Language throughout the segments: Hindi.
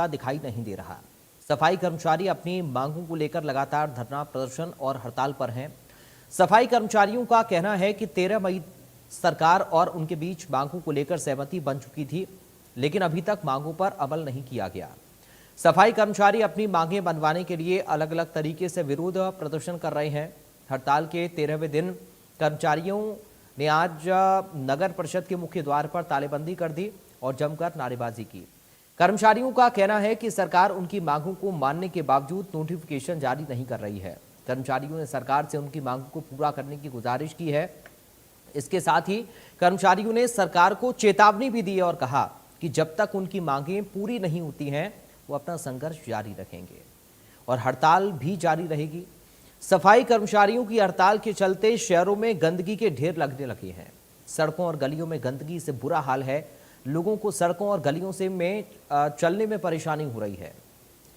दिखाई नहीं दे रहा। सफाई कर्मचारी अपनी मांगों को लेकर लगातार धरना प्रदर्शन और हड़ताल पर हैं। सफाई कर्मचारियों का कहना है कि 13 मई सरकार और उनके बीच मांगों को लेकर सहमति बन चुकी थी, लेकिन अभी तक मांगों पर अमल नहीं किया गया। सफाई कर्मचारी अपनी मांगें बनवाने के लिए अलग अलग तरीके से विरोध प्रदर्शन कर रहे हैं। हड़ताल के 13वें दिन कर्मचारियों ने आज नगर परिषद के मुख्य द्वार पर तालेबंदी कर दी और जमकर नारेबाजी की। कर्मचारियों का कहना है कि सरकार उनकी मांगों को मानने के बावजूद नोटिफिकेशन जारी नहीं कर रही है। कर्मचारियों ने सरकार से उनकी मांगों को पूरा करने की गुजारिश की है। इसके साथ ही कर्मचारियों ने सरकार को चेतावनी भी दी और कहा कि जब तक उनकी मांगें पूरी नहीं होती हैं, वो अपना संघर्ष जारी रखेंगे और हड़ताल भी जारी रहेगी। सफाई कर्मचारियों की हड़ताल के चलते शहरों में गंदगी के ढेर लगने लगे हैं। सड़कों और गलियों में गंदगी से बुरा हाल है। लोगों को सड़कों और गलियों से चलने में परेशानी हो रही है।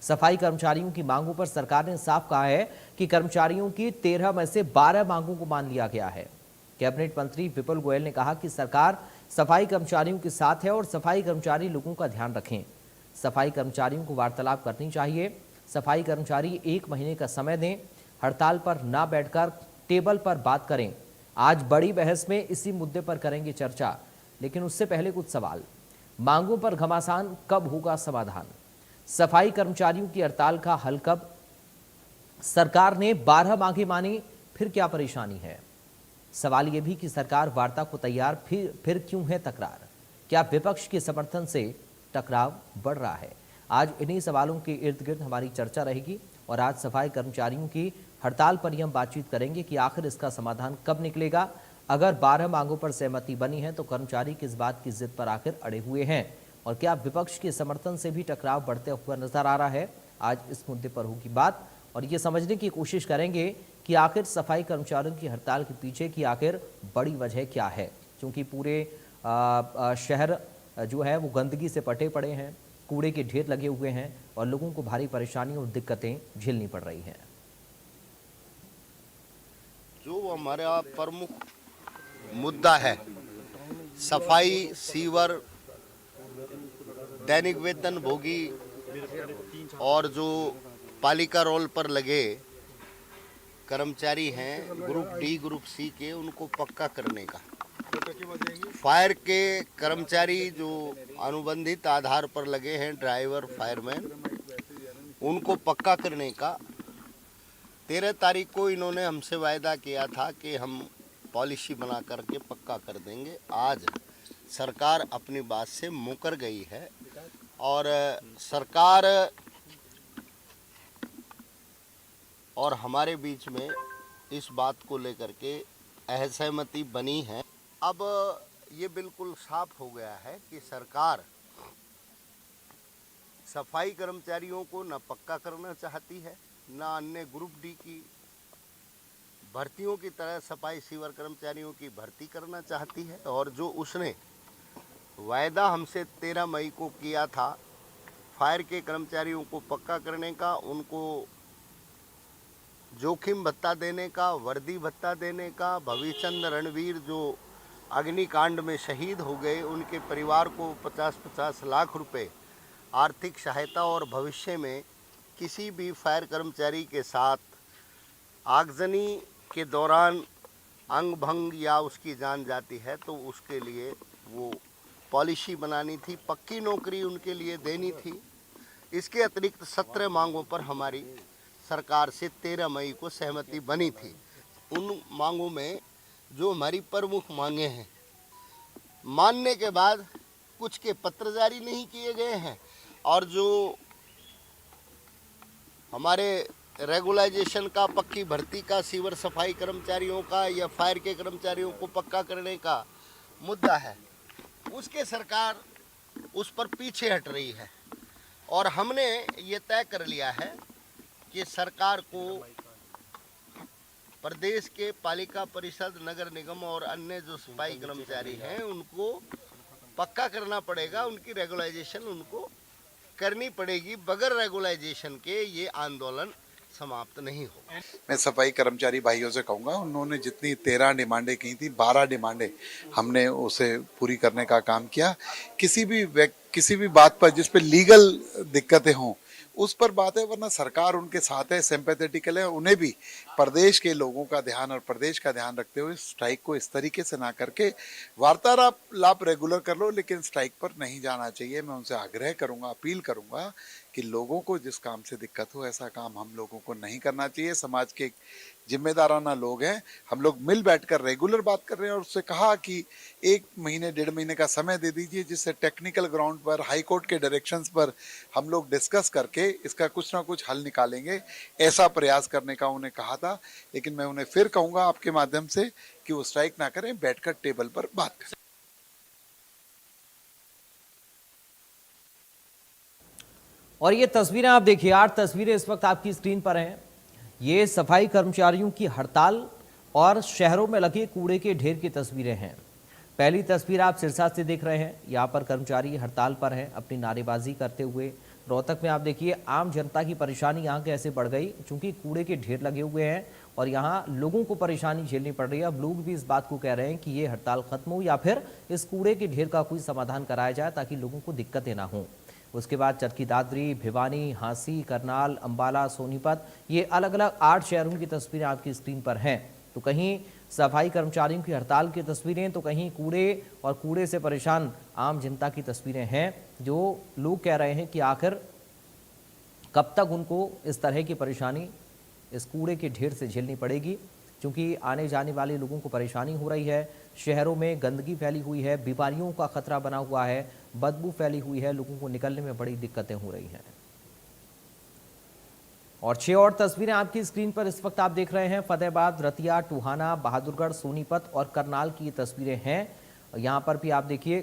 सफाई कर्मचारियों की मांगों पर सरकार ने साफ कहा है कि कर्मचारियों की 13 में से 12 मांगों को मान लिया गया है। कैबिनेट मंत्री विपुल गोयल ने कहा कि सरकार सफाई कर्मचारियों के साथ है और सफाई कर्मचारी लोगों का ध्यान रखें। सफाई कर्मचारियों को वार्तालाप करनी चाहिए। सफाई कर्मचारी 1 महीने का समय दें। हड़ताल पर ना बैठकर टेबल पर बात करें। आज बड़ी बहस में इसी मुद्दे पर करेंगे चर्चा, लेकिन उससे पहले कुछ सवाल। मांगों पर घमासान कब होगा समाधान? सफाई कर्मचारियों की हड़ताल का हल कब? सरकार ने 12 मांगे मानी, फिर क्या परेशानी है? सवाल यह भी कि सरकार वार्ता को तैयार फिर क्यों है तकरार? क्या विपक्ष के समर्थन से टकराव बढ़ रहा है? आज इन्हीं सवालों के इर्द गिर्द हमारी चर्चा रहेगी और आज सफाई कर्मचारियों की हड़ताल पर हम बातचीत करेंगे कि आखिर इसका समाधान कब निकलेगा। अगर 12 मांगों पर सहमति बनी है तो कर्मचारी किस बात की जिद पर आखिर अड़े हुए हैं और क्या विपक्ष के समर्थन से भी टकराव बढ़ते हुआ नजर आ रहा है? आज इस मुद्दे पर होगी बात और ये समझने की कोशिश करेंगे कि आखिर सफाई कर्मचारियों की हड़ताल के पीछे की आखिर बड़ी वजह क्या है, क्योंकि पूरे शहर जो है वो गंदगी से पटे पड़े हैं, कूड़े के ढेर लगे हुए हैं और लोगों को भारी परेशानियों और दिक्कतें झेलनी पड़ रही हैं। जो हमारा प्रमुख मुद्दा है, सफाई, सीवर, दैनिक वेतन भोगी और जो पालिका रोल पर लगे कर्मचारी हैं ग्रुप डी ग्रुप सी के, उनको पक्का करने का। फायर के कर्मचारी जो अनुबंधित आधार पर लगे हैं, ड्राइवर, फायरमैन, उनको पक्का करने का 13 तारीख को इन्होंने हमसे वायदा किया था कि हम पॉलिसी बना करके पक्का कर देंगे। आज सरकार अपनी बात से मुकर गई है और सरकार और हमारे बीच में इस बात को लेकर के असहमति बनी है। अब ये बिल्कुल साफ हो गया है कि सरकार सफाई कर्मचारियों को न पक्का करना चाहती है, न अन्य ग्रुप डी की भर्तियों की तरह सफाई सीवर कर्मचारियों की भर्ती करना चाहती है। और जो उसने वायदा हमसे 13 मई को किया था फायर के कर्मचारियों को पक्का करने का, उनको जोखिम भत्ता देने का, वर्दी भत्ता देने का, भविचंद रणवीर जो अग्निकांड में शहीद हो गए उनके परिवार को 50-50 लाख रुपए आर्थिक सहायता और भविष्य में किसी भी फायर कर्मचारी के साथ आगजनी के दौरान अंग भंग या उसकी जान जाती है तो उसके लिए वो पॉलिसी बनानी थी, पक्की नौकरी उनके लिए देनी थी। इसके अतिरिक्त 17 मांगों पर हमारी सरकार से 13 मई को सहमति बनी थी। उन मांगों में जो हमारी प्रमुख मांगे हैं, मानने के बाद कुछ के पत्र जारी नहीं किए गए हैं और जो हमारे रेगुलाइजेशन का, पक्की भर्ती का, सीवर सफाई कर्मचारियों का या फायर के कर्मचारियों को पक्का करने का मुद्दा है, उसके सरकार उस पर पीछे हट रही है। और हमने ये तय कर लिया है कि सरकार को प्रदेश के पालिका परिषद, नगर निगम और अन्य जो सफाई कर्मचारी हैं उनको पक्का करना पड़ेगा, उनकी रेगुलाइजेशन उनको करनी पड़ेगी। बगैर रेगुलाइजेशन के ये आंदोलन समाप्त नहीं हो। मैं सफाई कर्मचारी भाइयों से कहूंगा, उन्होंने जितनी 13 डिमांडें की थी, 12 डिमांडें हमने उसे पूरी करने का काम किया। किसी भी बात पर जिस पे लीगल दिक्कतें हों उस पर बात है, वरना सरकार उनके साथ है, सिंपैथेटिकल है। उन्हें भी प्रदेश के लोगों का ध्यान और प्रदेश का ध्यान रखते हुए स्ट्राइक को इस तरीके से ना करके वार्तालाप रेगुलर कर लो, लेकिन स्ट्राइक पर नहीं जाना चाहिए। मैं उनसे आग्रह करूंगा, अपील करूंगा कि लोगों को जिस काम से दिक्कत हो ऐसा काम हम लोगों को नहीं करना चाहिए। समाज के जिम्मेदाराना लोग हैं, हम लोग मिल बैठकर रेगुलर बात कर रहे हैं। और उससे कहा कि 1 महीने 1.5 महीने का समय दे दीजिए, जिससे टेक्निकल ग्राउंड पर हाई कोर्ट के डायरेक्शंस पर हम लोग डिस्कस करके इसका कुछ ना कुछ हल निकालेंगे। ऐसा प्रयास करने का उन्हें कहा था, लेकिन मैं उन्हें फिर कहूंगा आपके माध्यम से कि वो स्ट्राइक ना करें, बैठकर टेबल पर बात करें। और ये तस्वीरें आप देखिए, 8 तस्वीरें इस वक्त आपकी स्क्रीन पर हैं। ये सफाई कर्मचारियों की हड़ताल और शहरों में लगे कूड़े के ढेर की तस्वीरें हैं। पहली तस्वीर आप सिरसा से देख रहे हैं। यहाँ पर कर्मचारी हड़ताल पर हैं अपनी नारेबाजी करते हुए। रोहतक में आप देखिए, आम जनता की परेशानी यहाँ कैसे बढ़ गई, चूंकि कूड़े के ढेर लगे हुए हैं और यहाँ लोगों को परेशानी झेलनी पड़ रही है। अब लोग भी इस बात को कह रहे हैं कि ये हड़ताल खत्म हो या फिर इस कूड़े के ढेर का कोई समाधान कराया जाए ताकि लोगों को दिक्कतें ना हों। उसके बाद चरखी दादरी, भिवानी, हांसी, करनाल, अंबाला, सोनीपत, ये अलग अलग 8 शहरों की तस्वीरें आपकी स्क्रीन पर हैं। तो कहीं सफाई कर्मचारियों की हड़ताल की तस्वीरें, तो कहीं कूड़े और कूड़े से परेशान आम जनता की तस्वीरें हैं, जो लोग कह रहे हैं कि आखिर कब तक उनको इस तरह की परेशानी इस कूड़े के ढेर से झेलनी पड़ेगी, क्योंकि आने जाने वाले लोगों को परेशानी हो रही है। शहरों में गंदगी फैली हुई है, बीमारियों का खतरा बना हुआ है, बदबू फैली हुई है, लोगों को निकलने में बड़ी दिक्कतें हो रही हैं। और 6 और तस्वीरें आपकी स्क्रीन पर इस वक्त आप देख रहे हैं। फतेहाबाद, रतिया, टोहाना, बहादुरगढ़, सोनीपत और करनाल की ये तस्वीरें हैं। यहाँ पर भी आप देखिए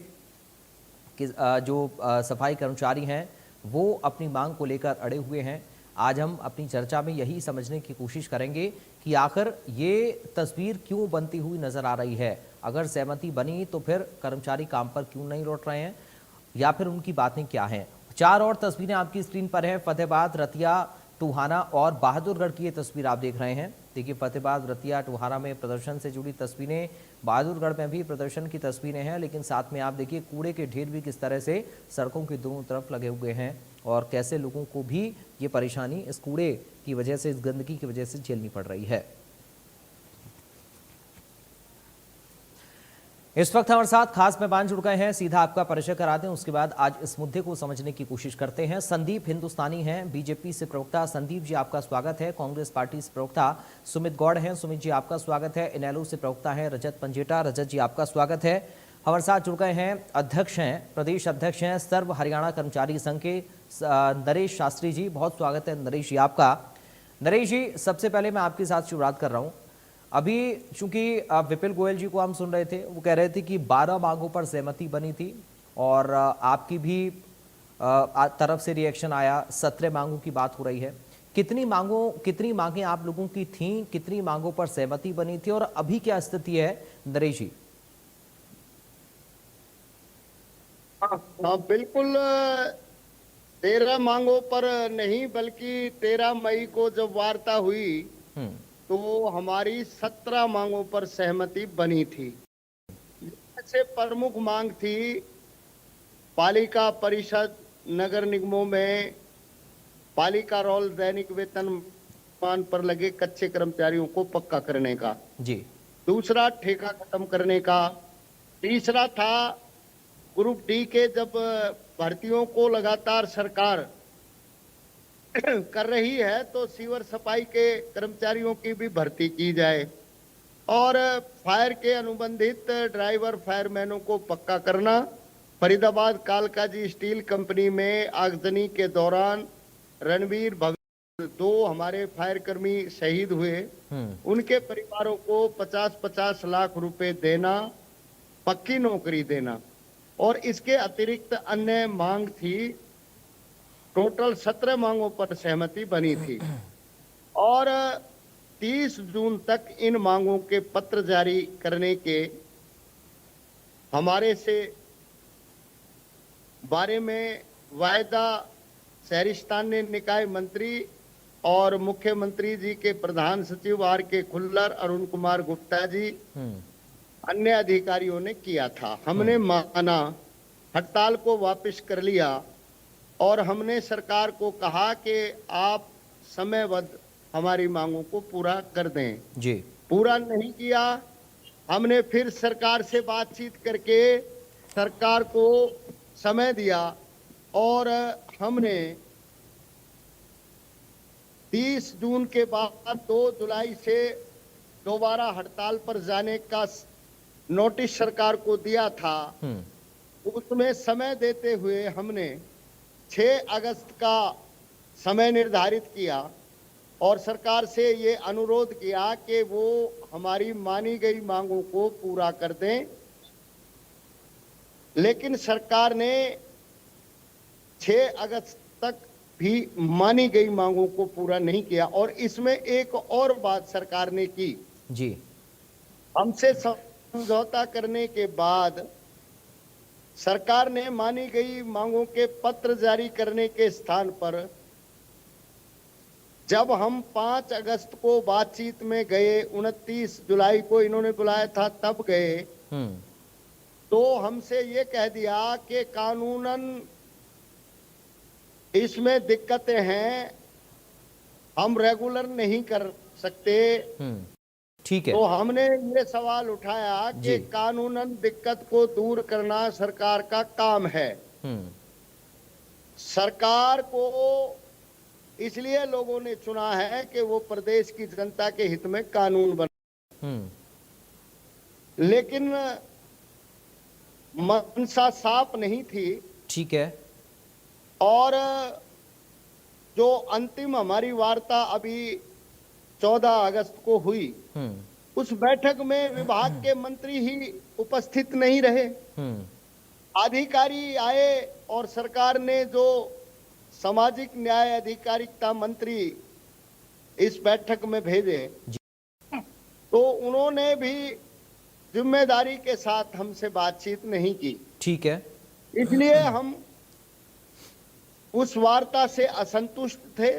कि जो सफाई कर्मचारी हैं वो अपनी मांग को लेकर अड़े हुए हैं। आज हम अपनी चर्चा में यही समझने की कोशिश करेंगे कि आखिर ये तस्वीर क्यों बनती हुई नजर आ रही है। अगर सहमति बनी तो फिर कर्मचारी काम पर क्यों नहीं लौट रहे हैं, या फिर उनकी बातें क्या हैं। 4 और तस्वीरें आपकी स्क्रीन पर हैं। फतेहाबाद, रतिया, टोहाना और बहादुरगढ़ की ये तस्वीर आप देख रहे हैं। देखिए, फतेहाबाद, रतिया, टोहाना में प्रदर्शन से जुड़ी तस्वीरें, बहादुरगढ़ में भी प्रदर्शन की तस्वीरें हैं। लेकिन साथ में आप देखिए कूड़े के ढेर भी किस तरह से सड़कों के दोनों तरफ लगे हुए हैं और कैसे लोगों को भी ये परेशानी इस कूड़े की वजह से, इस गंदगी की वजह से झेलनी पड़ रही है। इस वक्त हमारे साथ खास मेहमान जुड़ गए हैं, सीधा आपका परिचय करा दें, उसके बाद आज इस मुद्दे को समझने की कोशिश करते हैं। संदीप हिंदुस्तानी हैं, बीजेपी से प्रवक्ता। संदीप जी, आपका स्वागत है। कांग्रेस पार्टी से प्रवक्ता सुमित गौड़ हैं। सुमित जी, आपका स्वागत है। इनेलो से प्रवक्ता है रजत पंजेटा। रजत जी, आपका स्वागत है। हमारे साथ जुड़ गए हैं अध्यक्ष हैं, प्रदेश अध्यक्ष हैं सर्व हरियाणा कर्मचारी संघ के नरेश शास्त्री जी। बहुत स्वागत है नरेश जी आपका। नरेश जी, सबसे पहले मैं आपके साथ शुरुआत कर रहा हूँ। अभी चूंकि विपिन गोयल जी को हम सुन रहे थे, वो कह रहे थे कि 12 मांगों पर सहमति बनी थी और आपकी भी तरफ से रिएक्शन आया, 17 मांगों की बात हो रही है। कितनी मांगें आप लोगों की थीं, कितनी मांगों पर सहमति बनी थी और अभी क्या स्थिति है नरेश जी? हाँ बिल्कुल, 13 मांगों पर नहीं, बल्कि 13 मई को जब वार्ता हुई तो हमारी 17 मांगों पर सहमति बनी थी। इससे प्रमुख मांग थी पालिका परिषद, नगर निगमों में पालिका रोल दैनिक वेतन पर लगे कच्चे कर्मचारियों को पक्का करने का जी। दूसरा, ठेका खत्म करने का। तीसरा था ग्रुप डी के जब भर्तियों को लगातार सरकार कर रही है तो सीवर सफाई के कर्मचारियों की भी भर्ती की जाए और फायर के अनुबंधित ड्राइवर फायरमैनों को पक्का करना। फरीदाबाद कालकाजी स्टील कंपनी में आगजनी के दौरान रणवीर भविष्य 2 हमारे फायर कर्मी शहीद हुए, उनके परिवारों को 50-50 लाख रुपए देना, पक्की नौकरी देना। और इसके अतिरिक्त अन्य मांग थी। टोटल 17 मांगों पर सहमति बनी थी और 30 जून तक इन मांगों के पत्र जारी करने के हमारे से बारे में वायदा शहरी स्थानीय निकाय मंत्री और मुख्यमंत्री जी के प्रधान सचिव आर के खुल्लर, अरुण कुमार गुप्ता जी, अन्य अधिकारियों ने किया था। हमने माना, हड़ताल को वापस कर लिया और हमने सरकार को कहा कि आप समयबद्ध हमारी मांगों को पूरा कर दें। जी। पूरा नहीं किया। हमने फिर सरकार से बातचीत करके सरकार को समय दिया और हमने 30 जून के बाद 2 जुलाई से दोबारा हड़ताल पर जाने का नोटिस सरकार को दिया था। उसमें समय देते हुए हमने 6 अगस्त का समय निर्धारित किया और सरकार से ये अनुरोध किया कि वो हमारी मानी गई मांगों को पूरा कर दें। लेकिन सरकार ने 6 अगस्त तक भी मानी गई मांगों को पूरा नहीं किया। और इसमें एक और बात सरकार ने की जी। हमसे समझौता करने के बाद सरकार ने मानी गई मांगों के पत्र जारी करने के स्थान पर जब हम 5 अगस्त को बातचीत में गए, 29 जुलाई को इन्होंने बुलाया था तब गए, तो हमसे ये कह दिया कि कानूनन इसमें दिक्कतें हैं, हम रेगुलर नहीं कर सकते। ठीक है। तो हमने ये सवाल उठाया कि कानूनन दिक्कत को दूर करना सरकार का काम है। सरकार को इसलिए लोगों ने चुना है कि वो प्रदेश की जनता के हित में कानून बना। लेकिन मनसा साफ नहीं थी। ठीक है। और जो अंतिम हमारी वार्ता अभी 14 अगस्त को हुई, उस बैठक में विभाग के मंत्री ही उपस्थित नहीं रहे। अधिकारी आए और सरकार ने जो सामाजिक न्याय अधिकारिता मंत्री इस बैठक में भेजे, तो उन्होंने भी जिम्मेदारी के साथ हमसे बातचीत नहीं की। ठीक है। इसलिए हम उस वार्ता से असंतुष्ट थे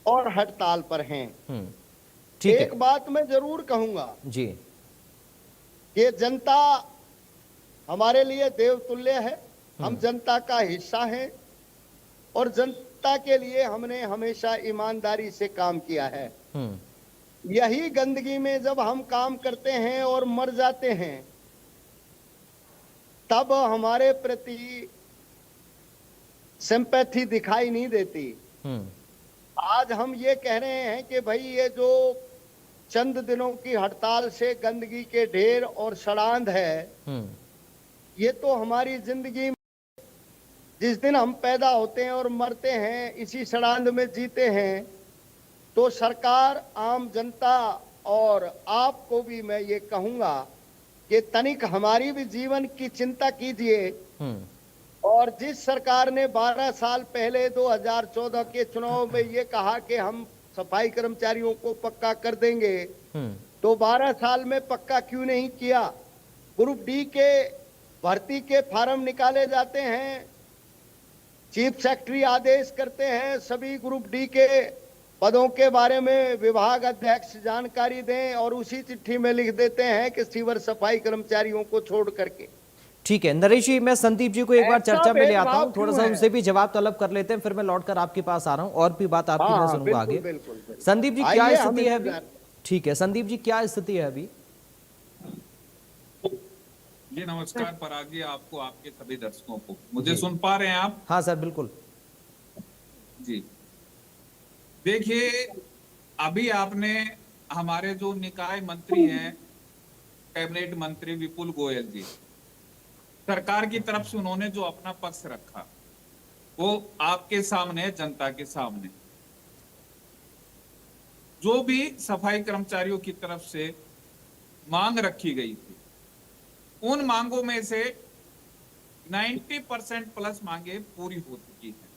और हड़ताल पर हैं। ठीक है। एक बात मैं जरूर कहूंगा जी, ये जनता हमारे लिए देवतुल्य है। हम जनता का हिस्सा हैं और जनता के लिए हमने हमेशा ईमानदारी से काम किया है। यही गंदगी में जब हम काम करते हैं और मर जाते हैं, तब हमारे प्रति सिंपैथी दिखाई नहीं देती। आज हम ये कह रहे हैं कि भाई ये जो चंद दिनों की हड़ताल से गंदगी के ढेर और सड़ांध है, ये तो हमारी जिंदगी में जिस दिन हम पैदा होते हैं और मरते हैं इसी सड़ांध में जीते हैं। तो सरकार, आम जनता और आपको भी मैं ये कहूंगा कि तनिक हमारी भी जीवन की चिंता कीजिए। और जिस सरकार ने 12 साल पहले 2014 के चुनाव में ये कहा कि हम सफाई कर्मचारियों को पक्का कर देंगे, तो 12 साल में पक्का क्यों नहीं किया? ग्रुप डी के भर्ती के फार्म निकाले जाते हैं, चीफ सेक्रेटरी आदेश करते हैं सभी ग्रुप डी के पदों के बारे में विभाग अध्यक्ष जानकारी दें और उसी चिट्ठी में लिख देते हैं कि सीवर सफाई कर्मचारियों को छोड़ करके। ठीक है नरेश जी, मैं संदीप जी को एक बार चर्चा में ले आता हूं, थोड़ा सा उनसे भी जवाब तलब कर लेते हैं, फिर मैं लौटकर आपके पास आ रहा हूं और भी बात आपकी मैं सुनूंगा आगे। संदीप जी क्या स्थिति है अभी? ठीक है संदीप जी, क्या स्थिति है अभी? जी नमस्कार पराग जी, आपको, आपके सभी दर्शकों को। मुझे सुन पा रहे हैं आप? हाँ सर बिल्कुल जी। देखिए, अभी आपने हमारे जो निकाय मंत्री हैं, कैबिनेट मंत्री विपुल गोयल जी, सरकार की तरफ से उन्होंने जो अपना पक्ष रखा वो आपके सामने, जनता के सामने। जो भी सफाई कर्मचारियों की तरफ से मांग रखी गई थी, उन मांगों में से 90% प्लस मांगे पूरी हो चुकी हैं।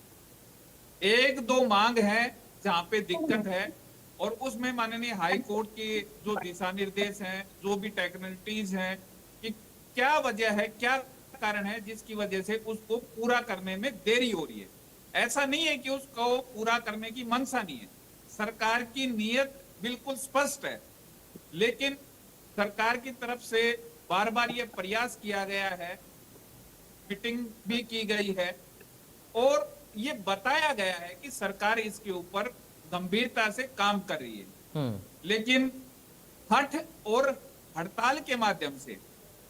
1-2 मांग है जहां पे दिक्कत है और उसमें माननीय हाई कोर्ट की जो दिशा निर्देश हैं, जो भी टेक्निकलिटीज हैं कि क्या वजह है, क्या कारण है जिसकी वजह से उसको पूरा करने में देरी हो रही है। ऐसा नहीं है कि उसको पूरा करने की मंशा नहीं है। सरकार की नीयत बिल्कुल स्पष्ट है, लेकिन सरकार की तरफ से बार बार ये प्रयास किया गया है, मीटिंग भी की गई है और ये बताया गया है कि सरकार इसके ऊपर गंभीरता से काम कर रही है। लेकिन हठ और हड़ताल के माध्यम से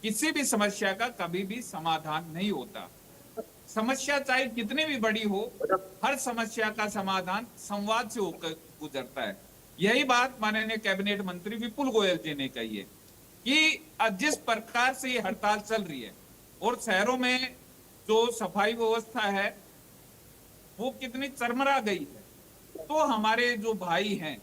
किसी भी समस्या का कभी भी समाधान नहीं होता। समस्या चाहे कितनी भी बड़ी हो, हर समस्या का समाधान संवाद से होकर गुजरता है। यही बात माननीय कैबिनेट मंत्री विपुल गोयल जी ने कही है कि जिस प्रकार से ये हड़ताल चल रही है और शहरों में जो सफाई व्यवस्था है वो कितनी चरमरा गई है, तो हमारे जो भाई हैं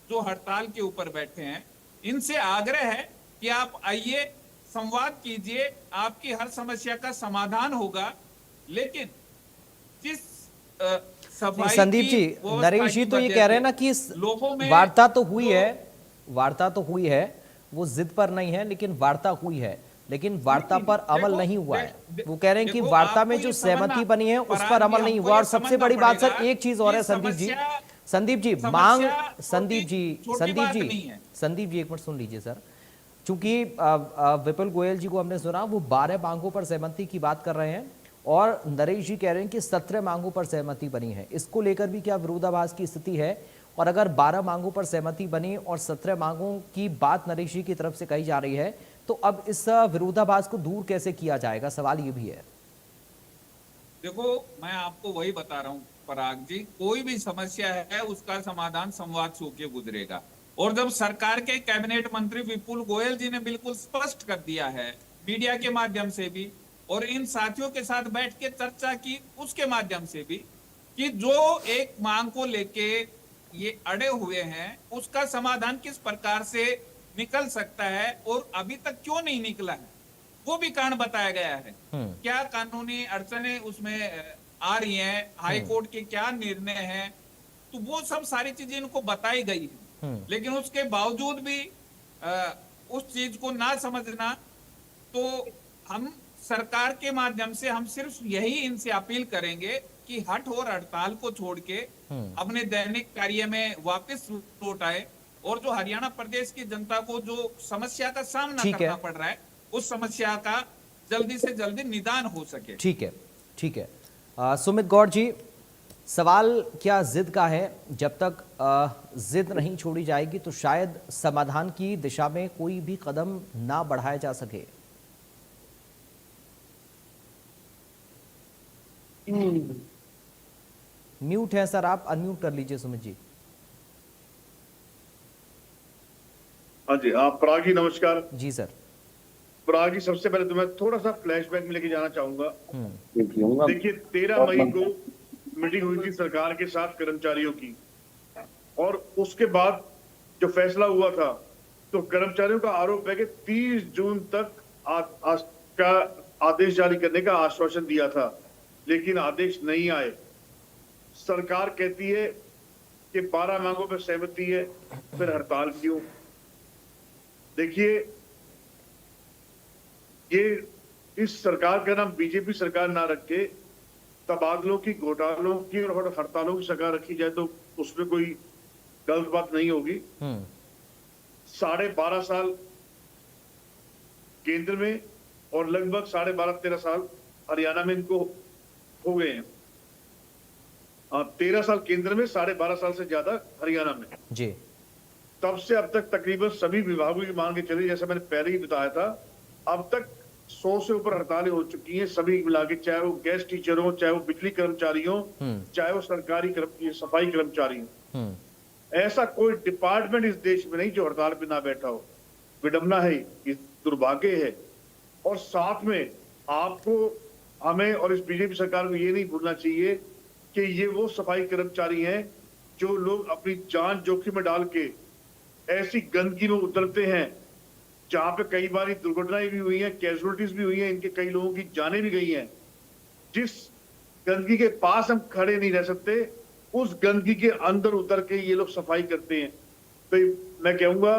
जो हड़ताल के ऊपर बैठे हैं, इनसे आग्रह है कि आप आइए, संवाद कीजिए, आपकी हर समस्या का समाधान होगा। लेकिन जिस सफाई संदीप की जी, व्यवस्था नरेश जी की तो ये वजह कह रहे हैं से ना कि लोगों में वार्ता तो हुई जो- है, वार्ता तो हुई है, वो जिद पर नहीं है, लेकिन वार्ता हुई है, लेकिन वार्ता पर अमल देखो, नहीं हुआ है। देख- वो कह रहे हैं कि देखो, वार्ता में आपको जो ये सहमति समझना- बनी है उस पर फरहान अमल जी, नहीं हमको हुआ। ये और सबसे समझना बड़ी बात सर, पड़ेगा एक चीज और कि है संदीप जी, समस्या संदीप जी समस्या मांग, छोटी- संदीप जी, छोटी संदीप बात जी, नहीं है। संदीप जी एक मिनट सुन लीजिए सर। चूंकि विपुल गोयल जी को हमने सुना, वो 12 मांगों पर सहमति की बात कर रहे हैं और नरेश जी कह रहे हैं कि 17 मांगों पर सहमति बनी है। इसको लेकर भी क्या विरोधाभास की स्थिति है? और अगर 12 मांगों पर सहमति बनी और 17 मांगों की बात नरेश जी की तरफ से कही जा रही है, तो अब इस विरोधाभास को दूर कैसे किया जाएगा, सवाल ये भी है। देखो, मैं आपको वही बता रहा हूँ पराग जी, कोई भी समस्या है उसका समाधान संवाद से होकर गुजरेगा। और जब सरकार के कैबिनेट मंत्री विपुल गोयल जी ने बिल्कुल स्पष्ट कर दिया है मीडिया के माध्यम से भी और इन साथियों के साथ बैठ के चर्चा की उसके माध्यम से भी कि जो एक मांग को लेके ये अड़े हुए हैं उसका समाधान किस प्रकार से निकल सकता है और अभी तक क्यों नहीं निकला है, वो भी कारण बताया गया है। क्या कानूनी अड़चने उसमें आ रही हैं, हाई कोर्ट के क्या निर्णय हैं, तो वो सब सारी चीजें इनको बताई गई है। लेकिन उसके बावजूद भी उस चीज को ना समझना, तो हम सरकार के माध्यम से हम सिर्फ यही इनसे अपील करेंगे कि हठ और हड़ताल को छोड़ के अपने दैनिक कार्य में वापस लौट आए और जो हरियाणा प्रदेश की जनता को जो समस्या का सामना ठीक है। करना पड़ रहा है उस समस्या का जल्दी से जल्दी निदान हो सके। ठीक है, ठीक है। सुमित गौड़ जी, सवाल क्या जिद का है? जब तक जिद नहीं छोड़ी जाएगी तो शायद समाधान की दिशा में कोई भी कदम ना बढ़ाया जा सके। म्यूट है सर, आप अनम्यूट कर लीजिए सुमित जी। हाँ जी, आप पराग जी नमस्कार। जी सर। पराग जी, सबसे पहले तो मैं थोड़ा सा फ्लैशबैक में लेके जाना चाहूंगा। देखिए, 13 मई को मीटिंग हुई थी सरकार के साथ कर्मचारियों की और उसके बाद जो फैसला हुआ था तो कर्मचारियों का आरोप है कि 30 जून तक का आदेश जारी करने का आश्वासन दिया था, लेकिन आदेश नहीं आए। सरकार कहती है कि 12 मांगों पर सहमति है, फिर हड़ताल क्यों? देखिए, ये इस सरकार का नाम बीजेपी सरकार ना रख के तबादलों की, घोटालों की और हड़तालों की सरकार रखी जाए तो उसमें कोई गलत बात नहीं होगी। 12.5 साल केंद्र में और लगभग 12.5-13 साल हरियाणा में इनको हो गए हैं। 13 साल केंद्र में, 12.5 साल से ज्यादा हरियाणा में जी। तब से अब तक तकरीबन सभी विभागों की मांग चली, जैसा मैंने पहले ही बताया था। अब तक 100 से ऊपर हड़तालें हो चुकी हैं सभी मिला के, चाहे वो गैस टीचर हो, चाहे वो बिजली कर्मचारी हो, चाहे वो सरकारी सफाई कर्मचारी हो। ऐसा कोई डिपार्टमेंट इस देश में नहीं जो हड़ताल पे ना बैठा हो। विडंबना है, ये दुर्भाग्य है। और साथ में आपको, हमें और इस बीजेपी सरकार को ये नहीं भूलना चाहिए कि ये वो सफाई कर्मचारी हैं जो लोग अपनी जान जोखिम में डाल के ऐसी गंदगी में उतरते हैं जहां पे कई बार दुर्घटनाएं भी हुई हैं, कैजुअलिटीज भी हुई हैं, इनके कई लोगों की जानें भी गई हैं। जिस गंदगी के पास हम खड़े नहीं रह सकते, उस गंदगी के अंदर उतर के ये लोग सफाई करते हैं। तो मैं कहूंगा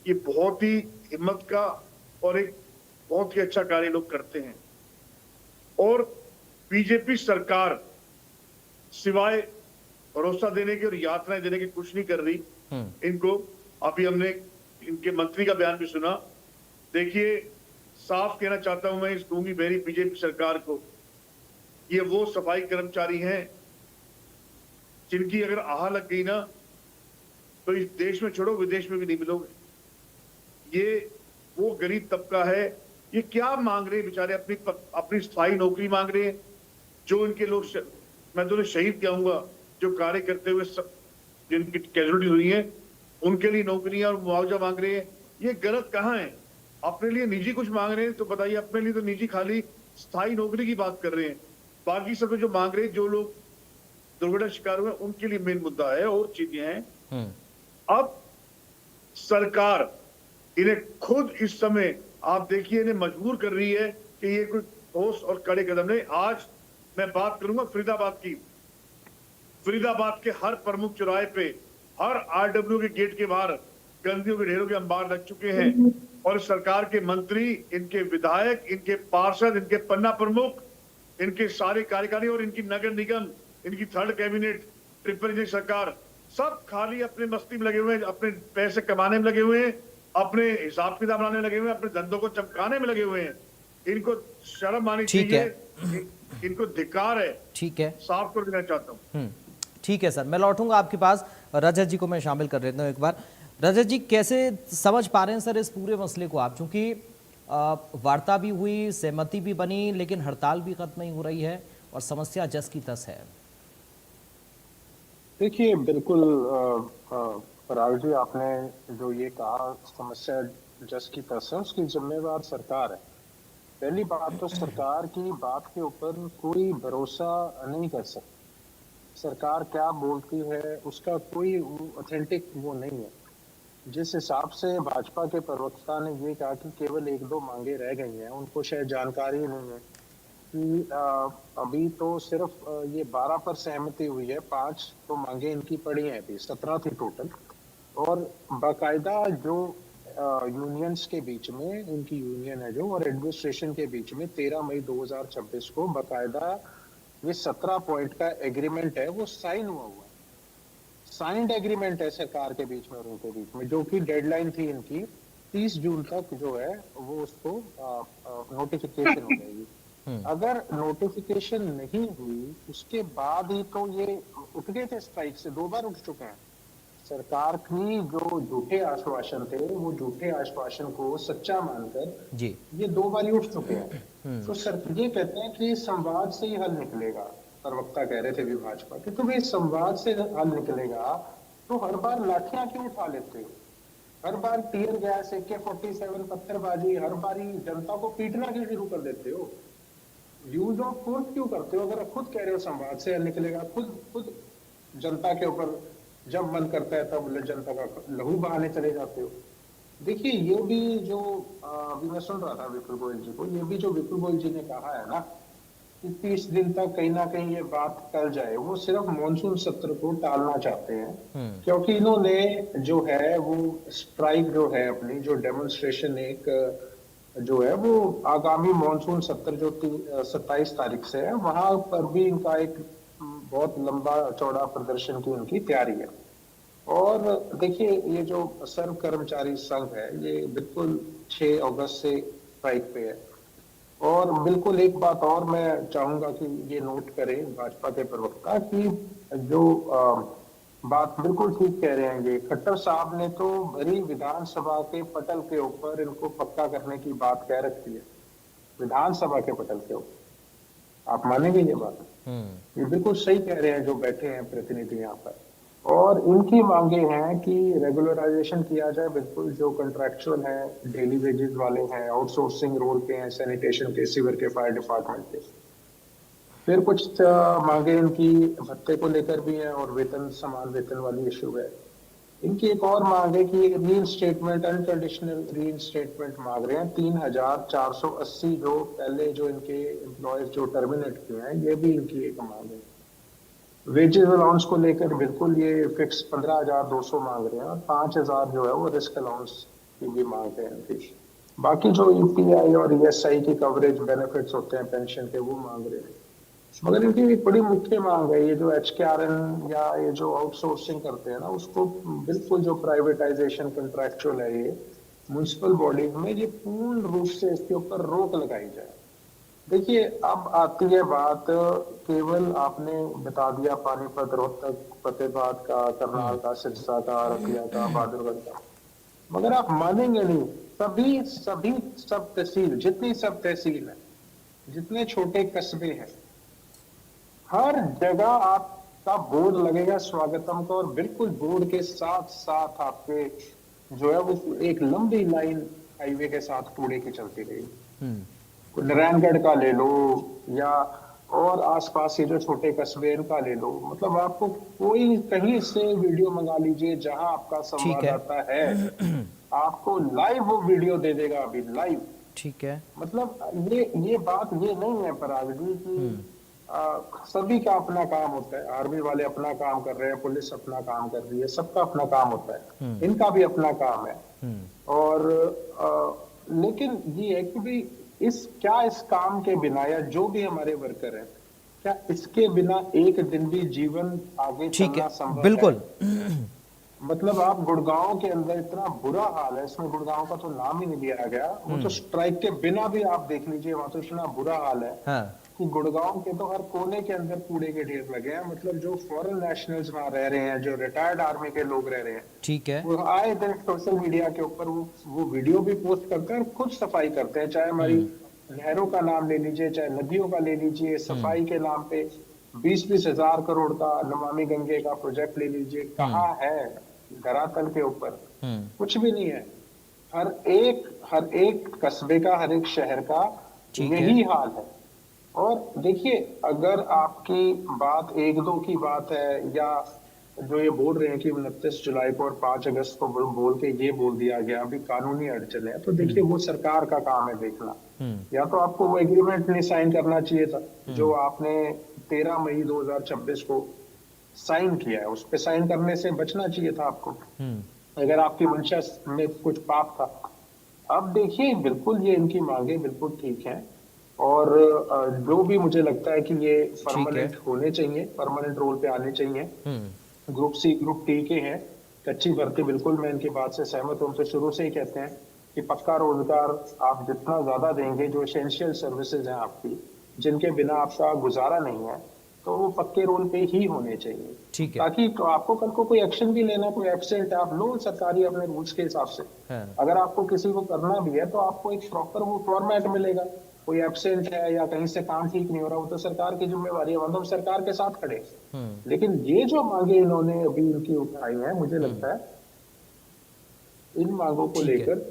ये बहुत ही हिम्मत का और एक बहुत ही अच्छा कार्य लोग करते हैं। और बीजेपी सरकार सिवाय भरोसा देने के और यातनाएं देने के कुछ नहीं कर रही इनको। अभी हमने इनके मंत्री का बयान भी सुना। देखिए, साफ कहना चाहता हूं मैं इस गूंगी बहरी बीजेपी सरकार को, ये वो सफाई कर्मचारी हैं जिनकी अगर आह लग गई ना तो इस देश में छोड़ो विदेश में भी नहीं मिलोगे। ये वो गरीब तबका है, ये क्या मांग रहे हैं बेचारे, अपनी स्थायी नौकरी मांग रहे हैं। जो इनके लोग मैं तो उन्हें शहीद कहूंगा, जो कार्य करते हुए जिनकी कैजुअलिटी हुई है, उनके लिए नौकरियां और मुआवजा मांग रहे हैं। ये गलत कहाँ है? अपने लिए निजी कुछ मांग रहे हैं तो बताइए, अपने लिए तो निजी खाली स्थायी नौकरी की बात कर रहे हैं। बाकी सब जो मांग रहे हैं, जो लोग दुर्घटना शिकार हुए उनके लिए मेन मुद्दा है, और चीजें हैं। अब सरकार इन्हें खुद इस समय आप देखिए इन्हें मजबूर कर रही है कि ये कोई ठोस और कड़े कदम नहीं। आज मैं बात करूंगा फरीदाबाद की। फरीदाबाद के हर प्रमुख चौराहे पे, हर आरडब्ल्यू के गेट के बाहर गंदगियों के ढेरों के अंबार लग चुके हैं, और सरकार के मंत्री, इनके विधायक, इनके पार्षद, इनके पन्ना प्रमुख, इनके सारे कार्यकारी और इनकी नगर निगम, इनकी थर्ड कैबिनेट, ट्रिपल इंजन सरकार, सब खाली अपने मस्ती में लगे हुए हैं, अपने पैसे कमाने में लगे हुए हैं, अपने हिसाब किताब बनाने में लगे हुए हैं, अपने धंधों को चमकाने में लगे हुए हैं। इनको शर्म आनी चाहिए, इनको धिक्कार है। ठीक है, साफ कर देना चाहता हूँ। ठीक है सर, मैं लौटूंगा आपके पास। रजत जी को मैं शामिल कर लेता हूँ एक बार। रजत जी, कैसे समझ पा रहे हैं सर इस पूरे मसले को आप? क्योंकि वार्ता भी हुई, सहमति भी बनी, लेकिन हड़ताल भी खत्म नहीं हो रही है और समस्या जस की तस है। देखिए, बिल्कुल पराग जी, आपने जो ये कहा समस्या जस की तस है, उसकी जिम्मेवार सरकार है। पहली बात तो सरकार की बात के ऊपर कोई भरोसा नहीं कर सकती। सरकार क्या बोलती है उसका कोई ऑथेंटिक वो नहीं है। जिस हिसाब से भाजपा के प्रवक्ता ने ये कहा कि केवल 1-2 मांगे रह गई हैं, उनको शायद जानकारी नहीं है कि अभी तो सिर्फ ये 12 पर सहमति हुई है, 5 तो मांगे इनकी पड़ी हैं, अभी 17 थी टोटल। और बाकायदा जो यूनियंस के बीच में, उनकी यूनियन है जो, और एडमिनिस्ट्रेशन के बीच में 13 मई 2026 को बाकायदा ये 17 पॉइंट का एग्रीमेंट है, वो साइन हुआ है। साइंड एग्रीमेंट है सरकार के बीच में और उनके बीच में, जो कि डेडलाइन थी इनकी 30 जून तक जो है वो उसको नोटिफिकेशन हो जाएगी। अगर नोटिफिकेशन नहीं हुई उसके बाद ही तो ये उठ गए थे स्ट्राइक से, 2 बार उठ चुके हैं। सरकार की जो झूठे आश्वासन थे, वो झूठे आश्वासन को सच्चा मानकर जी ये 2 बार ही उठ चुके हैं। तो सर ये कहते हैं कि संवाद से ही हल निकलेगा। प्रवक्ता कह रहे थे भी भाजपा के, तो भाई संवाद से हल निकलेगा तो हर बार लाठियां क्यों उठा लेते हो? हर बार टीयर गैस, AK-47, पत्थरबाजी, हर बार ही जनता को पीटना क्यों शुरू कर देते हो? यूज ऑफ फोर्स क्यों करते हो? अगर खुद कह रहे हो संवाद से हल निकलेगा, खुद जनता के ऊपर जब मन करता है तब जनता का लहू बहाने चले जाते हो। देखिए, ये भी जो अभी मैं सुन रहा था विपुल गोयल जी को, ये भी जो विपुल गोयल जी ने कहा है ना कि 30 दिन तक कहीं ना कहीं ये बात टल जाए, वो सिर्फ मॉनसून सत्र को टालना चाहते हैं। क्योंकि इन्होंने जो है वो स्ट्राइक जो है अपनी, जो डेमोन्स्ट्रेशन एक जो है वो आगामी मॉनसून सत्र जो 27 तारीख से है, वहां पर भी इनका एक बहुत लंबा चौड़ा प्रदर्शन की उनकी तैयारी है। और देखिए, ये जो सर्व कर्मचारी संघ है ये बिल्कुल 6 अगस्त से स्ट्राइक पे है। और बिल्कुल एक बात और मैं चाहूंगा कि ये नोट करें भाजपा के प्रवक्ता की जो बात बिल्कुल ठीक कह रहे हैं। ये खट्टर साहब ने तो भरी विधानसभा के पटल के ऊपर इनको पक्का करने की बात कह रखी है, विधानसभा के पटल के ऊपर। आप मानेंगे ये बात? ये बिल्कुल सही कह रहे हैं जो बैठे हैं प्रतिनिधि यहाँ पर। और इनकी मांगे हैं कि रेगुलराइजेशन किया जाए, बिल्कुल जो कंट्रैक्चुअल है, डेली वेजेस वाले हैं, आउटसोर्सिंग रोल के हैं, सैनिटेशन के, सिवर के, फायर डिपार्टमेंट के। फिर कुछ मांगे इनकी भत्ते को लेकर भी हैं और वेतन, समान वेतन वाली इश्यू है। इनकी एक और मांग है कि रीइंस्टेटमेंट, अनकंडीशनल रीइंस्टेटमेंट मांग रहे हैं। 3480 जो पहले जो इनके एम्प्लॉयज जो टर्मिनेट किए हैं, ये भी इनकी एक मांग है। वेजेस अलाउंस को लेकर बिल्कुल ये फिक्स 15,200 मांग रहे हैं, और 5,000 जो है वो रिस्क अलाउंस की भी मांग है इनकी। बाकी जो EPI और ESI की कवरेज बेनिफिट्स होते हैं पेंशन के, वो मांग रहे हैं। मगर इनकी एक बड़ी मुख्य मांग है, ये जो HKRN या ये जो आउटसोर्सिंग करते हैं ना, उसको बिल्कुल, जो प्राइवेटाइजेशन कंट्रैक्चुअल है ये म्युनिसिपल बॉडी में, ये पूर्ण रूप से इसके ऊपर रोक लगाई जाए। देखिए, अब आती है बात, केवल आपने बता दिया पानीपत, रोहतक, फतेहाबाद का, करनाल का, सिरसा का, रतिया का, बहादुरगढ़ का, मगर आप मानेंगे नहीं, सब तहसील, जितनी सब तहसील है, जितने छोटे कस्बे हैं, हर जगह आपका बोर्ड लगेगा स्वागतम का, और बिल्कुल बोर्ड के साथ साथ आपके जो है वो एक लंबी लाइन हाईवे के साथ कूड़े की चलती रहेगी। नारायणगढ़ का ले लो या और आसपास के जो छोटे कस्बे इनका ले लो, मतलब आपको कोई कहीं से वीडियो मंगा लीजिए, जहां आपका संवाददाता है आपको लाइव वो वीडियो दे देगा, अभी लाइव। ठीक है। मतलब ये बात ये नहीं है पराग जी कि सभी का अपना काम होता है, आर्मी वाले अपना काम कर रहे हैं, पुलिस अपना काम कर रही है, सबका अपना काम होता है, इनका भी अपना काम है। और लेकिन ये है कि भाई इस काम के बिना, या जो भी हमारे वर्कर हैं, क्या इसके बिना एक दिन भी जीवन आगे चलना संभव बिल्कुल है? मतलब आप गुड़गांव के अंदर इतना बुरा हाल है, इसमें गुड़गांव का तो नाम ही नहीं लिया गया, वो तो स्ट्राइक के बिना भी आप देख लीजिए, वहां तो इतना बुरा हाल है कि गुड़गांव के तो हर कोने के अंदर कूड़े के ढेर लगे हैं। मतलब जो फॉरेन नेशनल्स वहां रह रहे हैं, जो रिटायर्ड आर्मी के लोग रह रहे हैं, ठीक है, वो आए दिन सोशल मीडिया के ऊपर वो वीडियो भी पोस्ट करते हैं और खुद सफाई करते हैं। चाहे हमारी नहरों का नाम ले लीजिए, चाहे नदियों का ले लीजिए, सफाई के नाम पे 20-20 हजार करोड़ का नमामि गंगे का प्रोजेक्ट ले लीजिए, कहाँ है धरातल के ऊपर? कुछ भी नहीं है। हर एक कस्बे का, हर एक शहर का यही हाल है। और देखिए, अगर आपकी बात 1-2 की बात है, या जो ये बोल रहे हैं कि 29 जुलाई को और 5 अगस्त को बोल के ये बोल दिया गया अभी कानूनी अड़चन है, तो देखिए वो सरकार का काम है देखना। या तो आपको वो एग्रीमेंट नहीं साइन करना चाहिए था जो आपने 13 मई 2026 को साइन किया है, उस पे साइन करने से बचना चाहिए था आपको, अगर आपकी मंशा में कुछ पाप था। अब देखिए, बिल्कुल ये इनकी मांगे बिल्कुल ठीक है, और जो भी मुझे लगता है कि ये परमानेंट होने चाहिए, परमानेंट रोल पे आने चाहिए। ग्रुप सी, ग्रुप टी के हैं, कच्ची भर्ती, बिल्कुल मैं इनकी बात से सहमत हूँ। हम तो शुरू से ही कहते हैं कि पक्का रोजगार आप जितना ज्यादा देंगे, जो एसेंशियल सर्विसेज हैं आपकी, जिनके बिना आपका गुजारा नहीं है, तो वो पक्के रोल पे ही होने चाहिए। ठीक है, ताकि तो आपको कल को कोई एक्शन भी लेना, कोई एब्सेंट आप लो सरकारी अपने रूल्स के हिसाब से, अगर आपको किसी को करना भी है तो आपको एक प्रॉपर वो फॉर्मेट मिलेगा। कोई एब्सेंट है या कहीं से काम ठीक नहीं हो रहा, वो तो सरकार की जिम्मेवारी है, मतलब सरकार के साथ खड़े। लेकिन ये जो मांगे इन्होंने अभी इनकी उठाई है, मुझे लगता है इन मांगों को लेकर,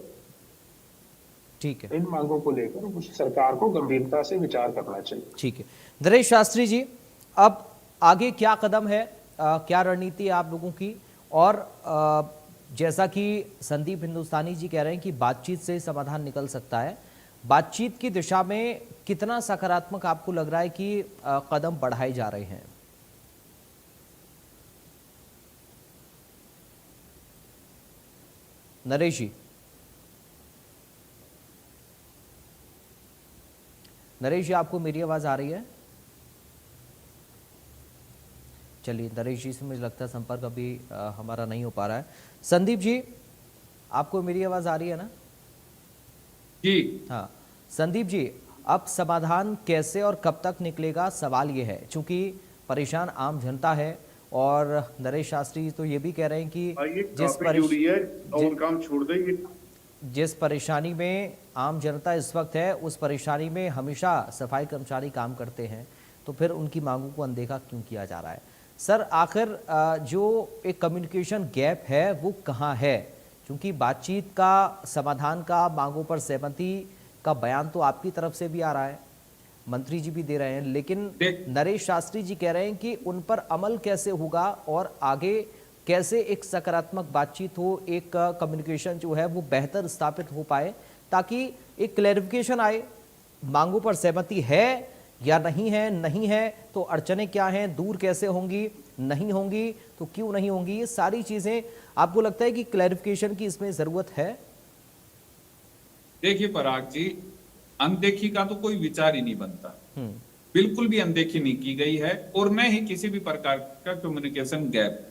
ठीक है, इन मांगों को लेकर सरकार को गंभीरता से विचार करना चाहिए। ठीक है। नरेश शास्त्री जी, अब आगे क्या कदम है, क्या रणनीति है आप लोगों की? और जैसा कि संदीप हिंदुस्तानी जी कह रहे हैं कि बातचीत से समाधान निकल सकता है, बातचीत की दिशा में कितना सकारात्मक आपको लग रहा है कि कदम बढ़ाए जा रहे हैं? नरेश जी, नरेश जी, आपको मेरी आवाज आ रही है? चलिए, नरेश जी से मुझे लगता है संपर्क अभी हमारा नहीं हो पा रहा है। संदीप जी, आपको मेरी आवाज आ रही है ना? जी हाँ, संदीप जी, अब समाधान कैसे और कब तक निकलेगा, सवाल ये है, क्योंकि परेशान आम जनता है। और नरेश शास्त्री तो ये भी कह रहे हैं कि जिस परेशानी में आम जनता इस वक्त है, उस परेशानी में हमेशा सफाई कर्मचारी काम करते हैं, तो फिर उनकी मांगों को अनदेखा क्यों किया जा रहा है? सर, आखिर जो एक कम्युनिकेशन गैप है वो कहाँ है? क्योंकि बातचीत का, समाधान का, मांगों पर सहमति का बयान तो आपकी तरफ से भी आ रहा है, मंत्री जी भी दे रहे हैं, लेकिन नरेश शास्त्री जी कह रहे हैं कि उन पर अमल कैसे होगा और आगे कैसे एक सकारात्मक बातचीत हो, एक कम्युनिकेशन जो है वो बेहतर स्थापित हो पाए, ताकि एक क्लैरिफिकेशन आए, मांगों पर सहमति है या नहीं है, नहीं है तो अड़चनें क्या हैं, दूर कैसे होंगी, नहीं होंगी तो क्यों नहीं होंगी, ये सारी चीजें आपको लगता है कि क्लैरिफिकेशन की इसमें जरूरत है? देखिए पराग जी, अनदेखी का तो कोई विचार ही नहीं बनता। बिल्कुल भी अनदेखी नहीं की गई है और न ही किसी भी प्रकार का कम्युनिकेशन गैप।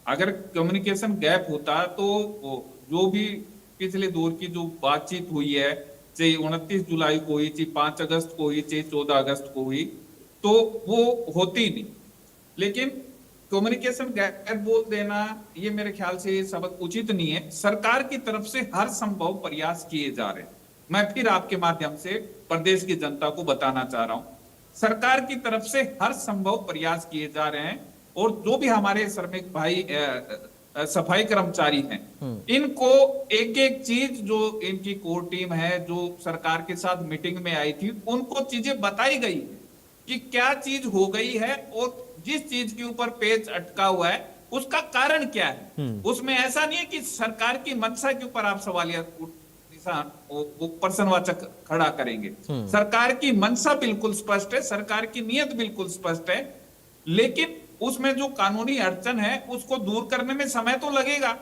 अगर कम्युनिकेशन गैप होता तो जो भी पिछले दौर की जो बातचीत हुई है, चाहे 29 जुलाई को हुई, चाहे 5 अगस्त को हुई, चाहे 14 अगस्त को हुई, तो वो होती नहीं। लेकिन कम्युनिकेशन गैप बोल देना ये मेरे ख्याल से ये सबक उचित नहीं है। सरकार की तरफ से हर संभव प्रयास किए जा रहे हैं। मैं फिर आपके माध्यम से प्रदेश की जनता को बताना चाह रहा हूं, सरकार की तरफ से हर संभव प्रयास किए जा रहे हैं और जो भी हमारे श्रमिक भाई सफाई कर्मचारी हैं, इनको एक एक चीज जो इनकी कोर टीम है जो सरकार के साथ मीटिंग में आई थी, उनको चीजें बताई गई है कि क्या चीज हो गई है और जिस चीज के ऊपर पेच अटका हुआ है उसका कारण क्या है। उसमें ऐसा नहीं है कि सरकार की मंशा के ऊपर आप सवालिया निशान वो प्रश्नवाचक खड़ा करेंगे। सरकार की मंशा बिल्कुल स्पष्ट है, सरकार की नीयत बिल्कुल स्पष्ट है, लेकिन उसमें जो कानूनी अड़चन है उसको दूर करने में समय तो लगेगा।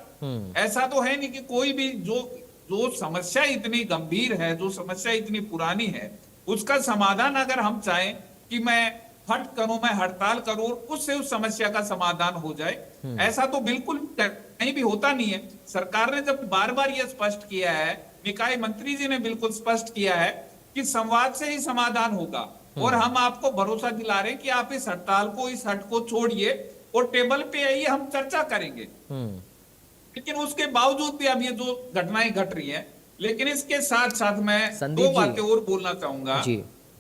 ऐसा तो है नहीं कि कोई भी जो समस्या इतनी गंभीर है, जो समस्या इतनी पुरानी है, उसका समाधान अगर हम चाहें कि मैं हट करूं, मैं हड़ताल करूं, उससे उस समस्या का समाधान हो जाए, ऐसा तो बिल्कुल कहीं भी होता नहीं है। सरकार ने जब बार बार यह स्पष्ट किया है, निकाय मंत्री जी ने बिल्कुल स्पष्ट किया है कि संवाद से ही समाधान होगा और हम आपको भरोसा दिला रहे हैं कि आप इस हड़ताल को, इस हट को छोड़िए और टेबल पे आइए, हम चर्चा करेंगे। लेकिन उसके बावजूद भी अब ये जो घटनाएं घट रही हैं, लेकिन इसके साथ साथ मैं दो बातें और बोलना चाहूंगा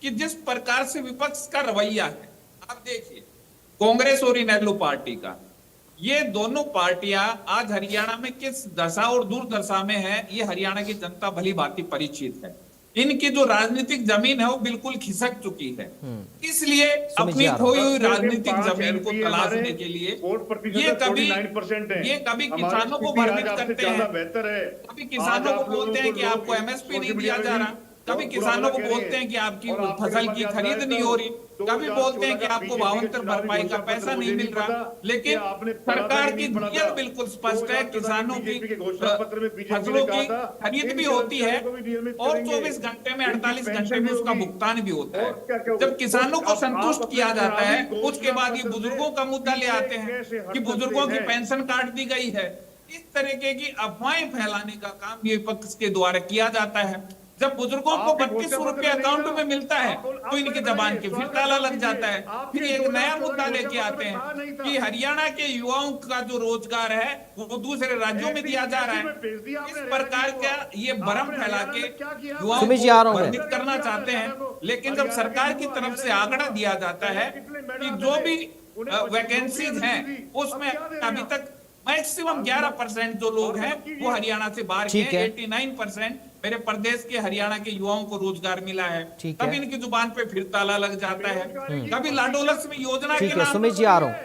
कि जिस प्रकार से विपक्ष का रवैया है, आप देखिए कांग्रेस और इनेलो पार्टी का, ये दोनों पार्टियां आज हरियाणा में किस दशा और दुर्दशा में है, ये हरियाणा की जनता भली भांति परिचित है। इनकी जो राजनीतिक जमीन है वो बिल्कुल खिसक चुकी है। इसलिए अपनी खोई हुई राजनीतिक जमीन को तलाशने के लिए ये कभी किसानों को भ्रमित करते हैं, कभी किसानों को बोलते हैं कि आपको एमएसपी नहीं दिया जा रहा, कभी किसानों को बोलते हैं कि आपकी फसल की खरीद नहीं हो रही, कभी बोलते हैं कि आपको भावांतर भरपाई का पैसा नहीं मिल रहा। लेकिन सरकार की नीयत बिल्कुल स्पष्ट है, किसानों की फसलों की खरीद भी होती है और 24 घंटे में 48 घंटे में उसका भुगतान भी होता है। जब किसानों को संतुष्ट किया जाता है, उसके बाद ये बुजुर्गों का मुद्दा ले आते हैं कि बुजुर्गों की पेंशन काट दी गई है। इस तरीके की अफवाहें फैलाने का काम ये विपक्ष के द्वारा किया जाता है। जब बुजुर्गों को 3200 रुपया अकाउंट में मिलता है तो इनकी जबान के फिर ताला लग जाता है। फिर एक नया मुद्दा लेके आते हैं कि हरियाणा के युवाओं का जो रोजगार है वो दूसरे राज्यों में दिया जा रहा है। इस प्रकार का ये भ्रम फैला के युवाओं को भ्रमित करना चाहते हैं। लेकिन जब सरकार की तरफ से आंकड़ा दिया जाता है कि जो भी वैकेंसीज हैं उसमें अभी तक मैक्सिमम 11% जो लोग हैं वो हरियाणा से बाहर के हैं, 89% मेरे प्रदेश के हरियाणा के युवाओं को रोजगार मिला है। तब इनकी जुबान पे फिर ताला लग जाता है। कभी लाडो लक्ष्मी योजना के नाम सुमित जी आ रहा हूँ।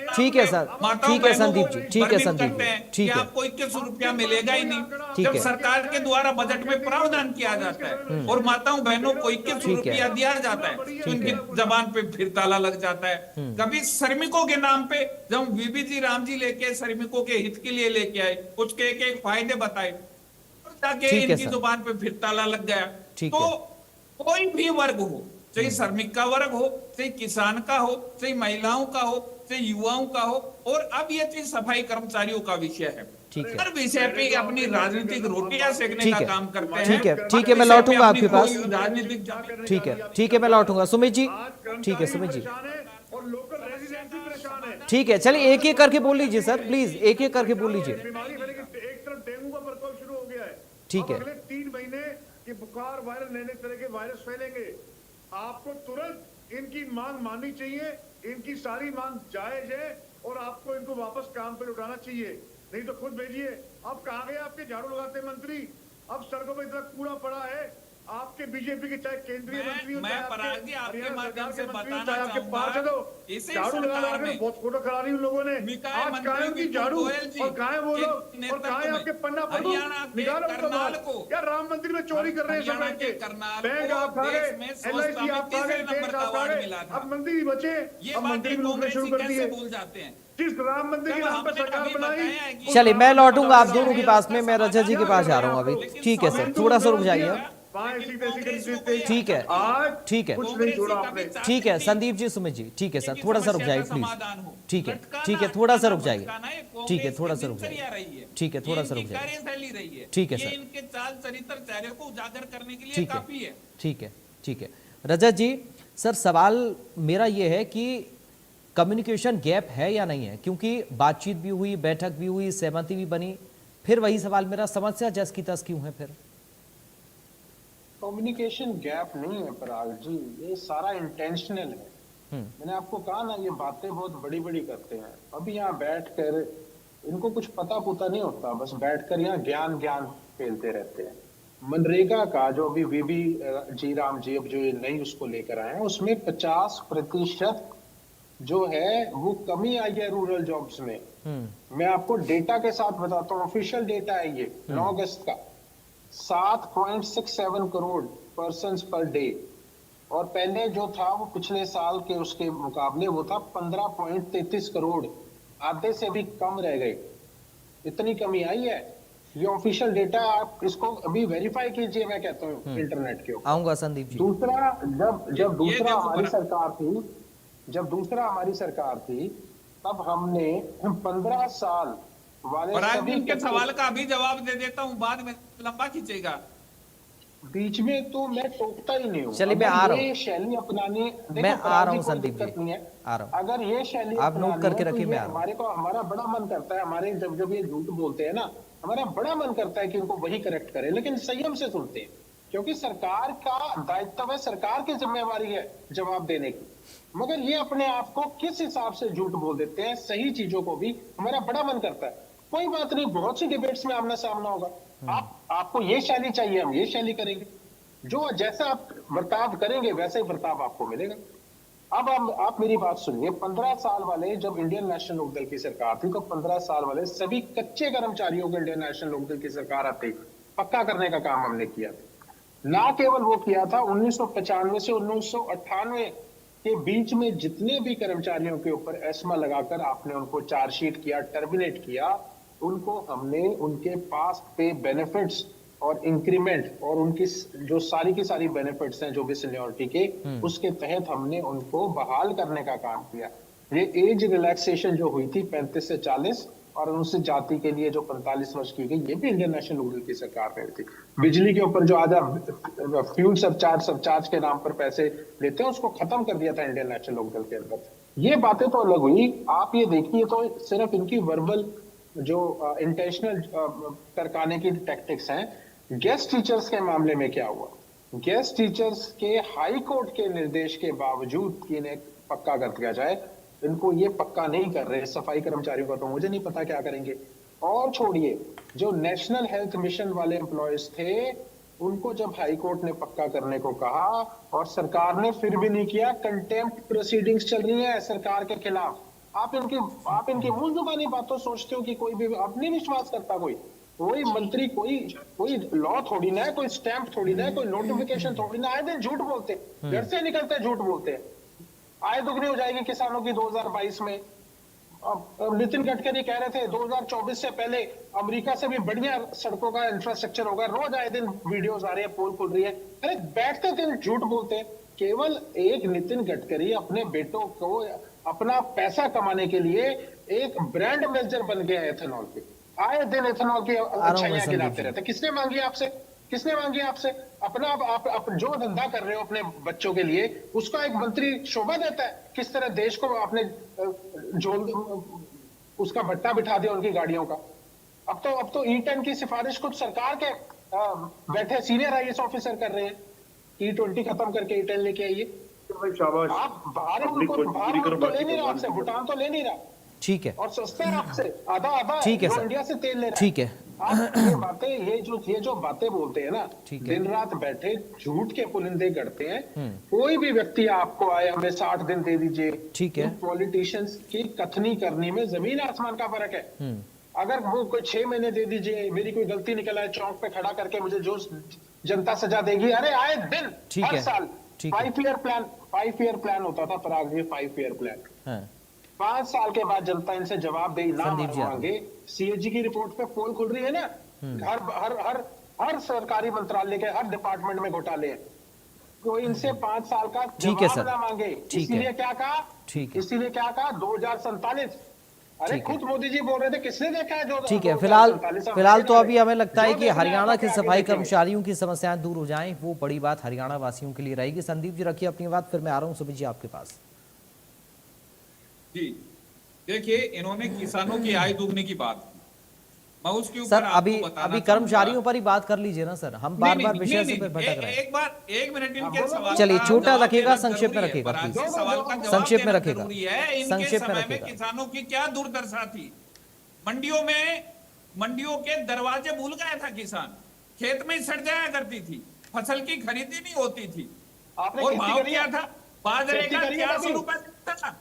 ठीक है सर, ठीक है संदीप जी, ठीक है संदीप जी, ठीक है। आपको 2100 रुपया मिलेगा ही नहीं। जब सरकार के द्वारा बजट में प्रावधान किया जाता है और माताओं बहनों को 2100 रुपया दिया जाता है तो इनकी जबान पे फिर ताला लग जाता है। कभी श्रमिकों के नाम पे जब वीबी जी राम जी लेके श्रमिकों के हित के लिए लेके आए, उसके एक एक फायदे बताए, ताकि इनकी जुबान पे फिर ताला लग गया। तो कोई भी वर्ग हो, चाहे श्रमिक का वर्ग हो, चाहे किसान का हो, चाहे महिलाओं का हो, चाहे युवाओं का हो, और अब ये चीज सफाई कर्मचारियों का विषय है। हर विषय पे अपनी राजनीतिक रोटियां सेकने का काम करते हैं। ठीक है, ठीक है, मैं लौटूंगा आपके पास। ठीक है, ठीक है, मैं लौटूंगा सुमित जी। ठीक है सुमित जी, ठीक है, चलिए एक एक करके बोल लीजिए सर, प्लीज एक एक करके बोल लीजिए। ठीक है, अगले 3 महीने की बुखार वायरस नए तरह के वायरस फैलेंगे। आपको तुरंत इनकी मांग माननी चाहिए, इनकी सारी मांग जायज है और आपको इनको वापस काम पर उठाना चाहिए, नहीं तो खुद भेजिए। अब कहाँ गए आपके झाड़ू लगाते मंत्री? अब सड़कों पर इतना कूड़ा पड़ा है, आपके बीजेपी के चाहे केंद्रीय मंत्री हो, चाहे आपके पार्षद हो, झाड़ू लगा के बहुत फोटो करा रही उन लोगों ने। आज काहे की झाड़ू और काहे वो लोग और काहे आपके पन्ना प्रमुख निकालो करनाल को। क्या राम मंदिर में चोरी कर रहे हैं सब बैंक के? बैंक आप खा गए, LIC आप खा गए, देश आप खा गए, अब मंदिर ही बचे, अब मंदिर भी लूटने शुरू कर दिए। जिस राम मंदिर के नाम पर सरकार बनाई। चलिए मैं लौटूंगा आप दोनों के पास में, मैं रजा जी के पास जा रहा हूँ अभी। ठीक है सर, थोड़ा सा रुक जाइए। वहाँ ऐसी तैसी कांग्रेस कर को देते। कोई ठीक है, आज ठीक है, कुछ नहीं छोड़ा आपने। ठीक है संदीप जी, सुमित जी, ठीक है सर, थोड़ा सा रुक जाइए प्लीज। ठीक है, ठीक है, थोड़ा सा रुक जाइए। ठीक है, थोड़ा सा रुक जाइए। ठीक है, थोड़ा सा रुक जाइए। कार्यशैली रही है, ठीक है ये सर। इनके चाल चरित्र चेहरे को उजागर करने के लिए ठीक है, काफी है। ठीक है, ठीक है। रजत जी, सर सवाल मेरा ये है कि कम्युनिकेशन गैप है या नहीं है, क्योंकि बातचीत भी हुई, बैठक भी हुई, सहमति भी बनी, फिर वही सवाल मेरा, समस्या जस की तस क्यों है फिर? कम्युनिकेशन गैप नहीं है पराग जी, ये सारा इंटेंशनल है। मैंने आपको कहा ना, ये बातें बहुत बड़ी बड़ी करते हैं। अभी यहाँ बैठकर इनको कुछ पता पुता नहीं होता, बस बैठकर यहाँ ज्ञान ज्ञान फैलते रहते हैं। मनरेगा का जो अभी वीबी जी राम जी अब जो ये नई उसको लेकर आए हैं, उसमें 50% जो है वो कमी आई है रूरल जॉब्स में। मैं आपको डेटा के साथ बताता हूँ, ऑफिशियल डेटा है ये 9 अगस्त का। 7.67 करोड़ पर्सन्स पर डे, और पहले जो था वो पिछले साल के उसके मुकाबले वो था 15.33 करोड़, आधे से भी कम रह गए। इतनी कमी आई है, ये ऑफिशियल डेटा, आप इसको अभी वेरीफाई कीजिए, मैं कहता हूँ इंटरनेट के ऊपर। आऊंगा संदीप जी। दूसरा, जब दूसरा देखो हमारी सरकार थी, जब दूसरा हमारी सरकार थी, तब हमने 15 साल वाले और आज सभी इनके कच्चे- सवाल का अभी जवाब दे देता हूँ, बाद में लंबा खींचेगा। बीच में तो मैं टोकता ही नहीं हूँ। चलिए, मैं अगर आ रहा ये हूँ। शैली अपनानी, देखो मैं आ पराग रहा जी, हूँ कोई संदीप दिक्कत जी, नहीं है। आ रहा हूँ। अगर ये शैली आप नोट अपनानी करके है, तो रखिए, ये मैं आ रहा हूँ। हमारे को, हमारा बड़ा मन करता है, हमारे जब जब ये झूठ बोलते हैं ना, हमारा बड़ा मन करता है कि उनको वही करेक्ट करें, लेकिन संयम से सुनते हैं, क्योंकि सरकार का दायित्व है, सरकार की जिम्मेवारी है जवाब देने की। मगर ये अपने आप को किस हिसाब से झूठ बोल देते हैं, सही चीजों को भी हमारा बड़ा मन करता है। कोई बात नहीं, बहुत सी डिबेट्स में आमना सामना होगा। आपको ये शैली चाहिए, हम ये शैली करेंगे, जो जैसा आप बर्ताव करेंगे वैसे ही बर्ताव आपको मिलेगा। अब आप मेरी बात सुनिए, 15 साल वाले जब इंडियन नेशनल लोकदल की सरकार थी, तो 15 साल वाले सभी कच्चे कर्मचारियों को इंडियन नेशनल लोकदल की सरकार आते ही पक्का करने का काम हमने किया था। ना केवल वो किया था, 1995 से 1998 के बीच में जितने भी कर्मचारियों के ऊपर एस्मा लगाकर आपने उनको चार्जशीट किया, टर्मिनेट किया, उनको हमने उनके पास पे बेनिफिट्स और इंक्रीमेंट और उनकी जो सारी की सारी बेनिफिट्स हैं जो भी सीनियरिटी के, उसके तहत हमने उनको बहाल करने का काम किया। ये एज रिलैक्सेशन जो हुई थी 35 से 40 और अनुसूचित जाति के लिए जो 45 वर्ष की गई, ये भी इंडियन नेशनल लोकदल की सरकार में थी। बिजली के ऊपर जो आज आप फ्यूल सरचार्ज के नाम पर पैसे लेते हैं, उसको खत्म कर दिया था इंडियन नेशनल लोकदल के अंदर। ये बातें तो अलग हुई, आप ये देखिए तो सिर्फ इनकी वर्बल जो इंटेंशनल टरकाने की टैक्टिक्स हैं। गेस्ट टीचर्स के मामले में क्या हुआ? गेस्ट टीचर्स के हाई कोर्ट के निर्देश के बावजूद कि इन्हें पक्का कर दिया जाए, इनको ये पक्का नहीं कर रहे। सफाई कर्मचारियों का तो मुझे नहीं पता क्या करेंगे। और छोड़िए, जो नेशनल हेल्थ मिशन वाले एम्प्लॉयज थे, उनको जब हाई कोर्ट ने पक्का करने को कहा और सरकार ने फिर भी नहीं किया, कंटेम्प्ट प्रोसीडिंग्स चल रही है सरकार के खिलाफ। आप इनकी मुंह जुबानी बातों सोचते हो कि कोई भी अब नहीं विश्वास करता। कोई मंत्री, कोई लॉ थोड़ी ना है, कोई स्टैंप थोड़ी ना है, कोई नोटिफिकेशन थोड़ी ना। आए दिन झूठ बोलते, घर से निकलते झूठ बोलते हैं। आय दुगनी हो जाएगी किसानों की 2022 में। अब नितिन गडकरी कह रहे थे 2024 से पहले अमेरिका से भी बढ़िया सड़कों का इंफ्रास्ट्रक्चर होगा। रोज आए दिन वीडियोस आ रही है, पोल खुल रही है। अरे बैठते दिन झूठ बोलते हैं। केवल एक नितिन गडकरी अपने बेटों को अपना पैसा कमाने के लिए एक ब्रांड एम्बेसडर बन गया है एथेनॉल के। आए दिन एथेनॉल की अच्छाइयां गिनाते रहते। किसने मांगी आपसे? अपना आप जो धंधा कर रहे हो अपने बच्चों के लिए, उसका एक मंत्री शोभा देता है? किस तरह देश को आपने उसका भट्टा बिठा दिया उनकी गाड़ियों का। अब तो E10 की सिफारिश कुछ सरकार के बैठे सीनियर IAS ऑफिसर कर रहे हैं। E20 खत्म करके E10 लेके आइए। शाबाश। आप बाहर मुल्क तो ले नहीं रहा आपसे, भूटान तो ले नहीं रहा, ठीक है, और सस्ता है आपसे, आधा ठीक है जो सर, इंडिया से तेल ले रहा है। ठीक है। आप ये जो बातें बोलते हैं ना, ठीक है। दिन रात बैठे झूठ के पुलिंदे करते हैं। कोई भी व्यक्ति आपको आए हमें 60 दिन दे दीजिए, ठीक है। पॉलिटिशियंस की कथनी करनी में जमीन आसमान का फर्क है। अगर वो कोई 6 महीने दे दीजिए, मेरी कोई गलती निकल आए, चौक पे खड़ा करके मुझे जो जनता सजा देगी। अरे आए दिन, ठीक हर है, साल ठीक है। 5 ईयर प्लान होता था पराग जी, 5 ईयर प्लान। हाँ, 5 साल के बाद जनता इनसे जवाब दे ना संदीप जी, मांगे। CAG की रिपोर्ट पे पोल खुल रही है ना, हर सरकारी मंत्रालय के हर डिपार्टमेंट में घोटाले हैं। कोई इनसे 5 साल का ठीक है जवाब सर। ना मांगे। ठीक है। इसीलिए क्या कहा, ठीक है। इसीलिए क्या कहा 2047। अरे ठीक है। खुद मोदी जी बोल रहे थे, किसने देखा है जो ठीक है, फिलहाल 2047? फिलहाल तो अभी हमें लगता है जो कि देखना है हरियाणा आपको के आगे सफाई देखेंगे। कर्मचारियों की समस्याएं दूर हो जाएं, वो बड़ी बात हरियाणा वासियों के लिए रहेगी। संदीप जी रखिए अपनी बात, फिर मैं आ रहा हूं सुमित जी आपके पास। जी देखिए, इन्होंने किसानों की आय दुगने की बात की। मैं उसके ऊपर सर आपको अभी बताना अभी चाहूंगा। कर्मचारियों पर ही बात कर लीजिए ना सर, हम बार बार विषय से फिर भटक रहे हैं। एक बार 1 मिनट इनके सवाल चलिए, का छोटा जवाब रखिएगा, देना संक्षेप में जरूरी है। रखिएगा, पराग प्लीज। जी, सवाल का जवाब संक्षेप में देना रखिएगा। जरूरी है। इनके संक्षेप में समय में रखिएगा। किसानों की क्या दुर्दशा थी। मंडियों के दरवाजे भूल गया था किसान। खेत में ही सड़ जाया करती थी, फसल की खरीदी नहीं होती थी। आपने और खेती भाव करी है? क्या था? बाजरे खेती का करी है 400 कभी? रुपए था।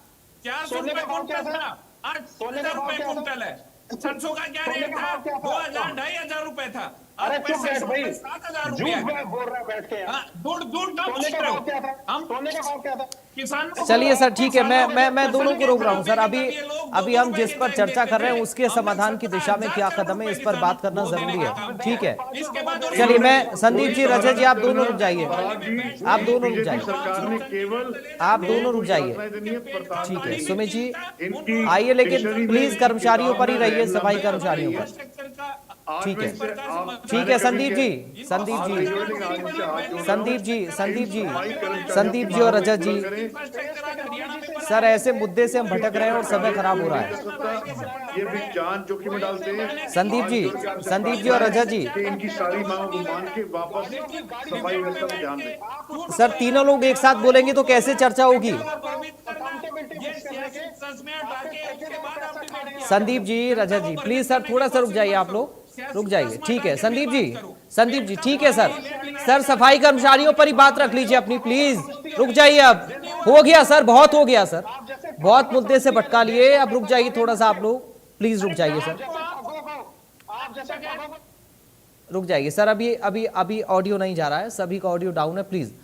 400 सोने रुपए का भाव क्या कुंटल था? था, आज सोने का 1000 भाव रुपए क्या था? कुंटल है। सरसों का क्या सोने रेट का था? भाव क्या था? 2000 2500 रुपए था। आज अरे चुप बैठ 6500 भाई, रुपए 7000 झूठ रुपया है। बोल रहा है बैठ के यार। दूर दूर ना सोने का बोल रहे भाव क्या हो। था? हम सोने का भाव क्या था? किसानों चलिए सर, ठीक है, मैं फसल दोनों को की रोक रहा हूं सर। खराबी अभी के लिए लोग अभी 2-2 हम रुपए जिस के पर टैग चर्चा देते कर रहे हैं थे। उसके हमने समाधान की दिशा में 17,000 क्या करोड़ कदम है, रुपए इस पर बात किसानों करना को देने जरूरी का है। काम ठीक किया। है, इसके बाद और चलिए, ये मैं संदीप जी, रजत जी, आप दोनों रुक जाइए। पराग जी, आप दोनों रुक बीजेपी जाइए। सरकार ने केवल आप दोनों रुक को जाइए। यातनाएं देनी है, प्रताड़ना ठीक है, देनी है। सुमित जी इनकी आइए, लेकिन डिक्शनरी में प्लीज इनकी कर्मचारियों पर ही किताब में रहिए, रहना सफाई में कर्मचारियों पर। आज ठीक मैं है। इनसे ठीक है, संदीप जी, संदीप आज जी, नहीं जोड़े, लेकिन आज इनसे हाथ जोड़ रहा हूं। संदीप जी, संदीप जी, इन सफाई कर्मचारियों संदीप की जी और मांगों को रजत जी, पूरा करें। सर ऐसे मुद्दे से हम भटक रहे हैं और समय खराब हो रहा है। ये भी जान जोखिम में डालते हैं। संदीप जी, हाथ जोड़ के आपसे संदीप जी और प्रार्थना है रजत जी। कि इनकी सारी मांगों को मान के वापस सफाई व्यवस्था पर ध्यान दें। सर तीनों लोग एक साथ बोलेंगे तो कैसे चर्चा होगी? संदीप जी, रजत जी, प्लीज सर थोड़ा सा रुक जाइए, आप लोग रुक जाइए। ठीक है संदीप जी, संदीप जी, ठीक है सर। सर सफाई कर्मचारियों पर ही बात रख लीजिए अपनी, प्लीज रुक जाइए। अब हो गया सर, बहुत हो गया सर, बहुत मुद्दे से भटका लिए। अब रुक जाइए थोड़ा सा, आप लोग प्लीज रुक जाइए सर, रुक जाइए सर। अभी अभी अभी ऑडियो नहीं जा रहा है, सभी का ऑडियो डाउन है, प्लीज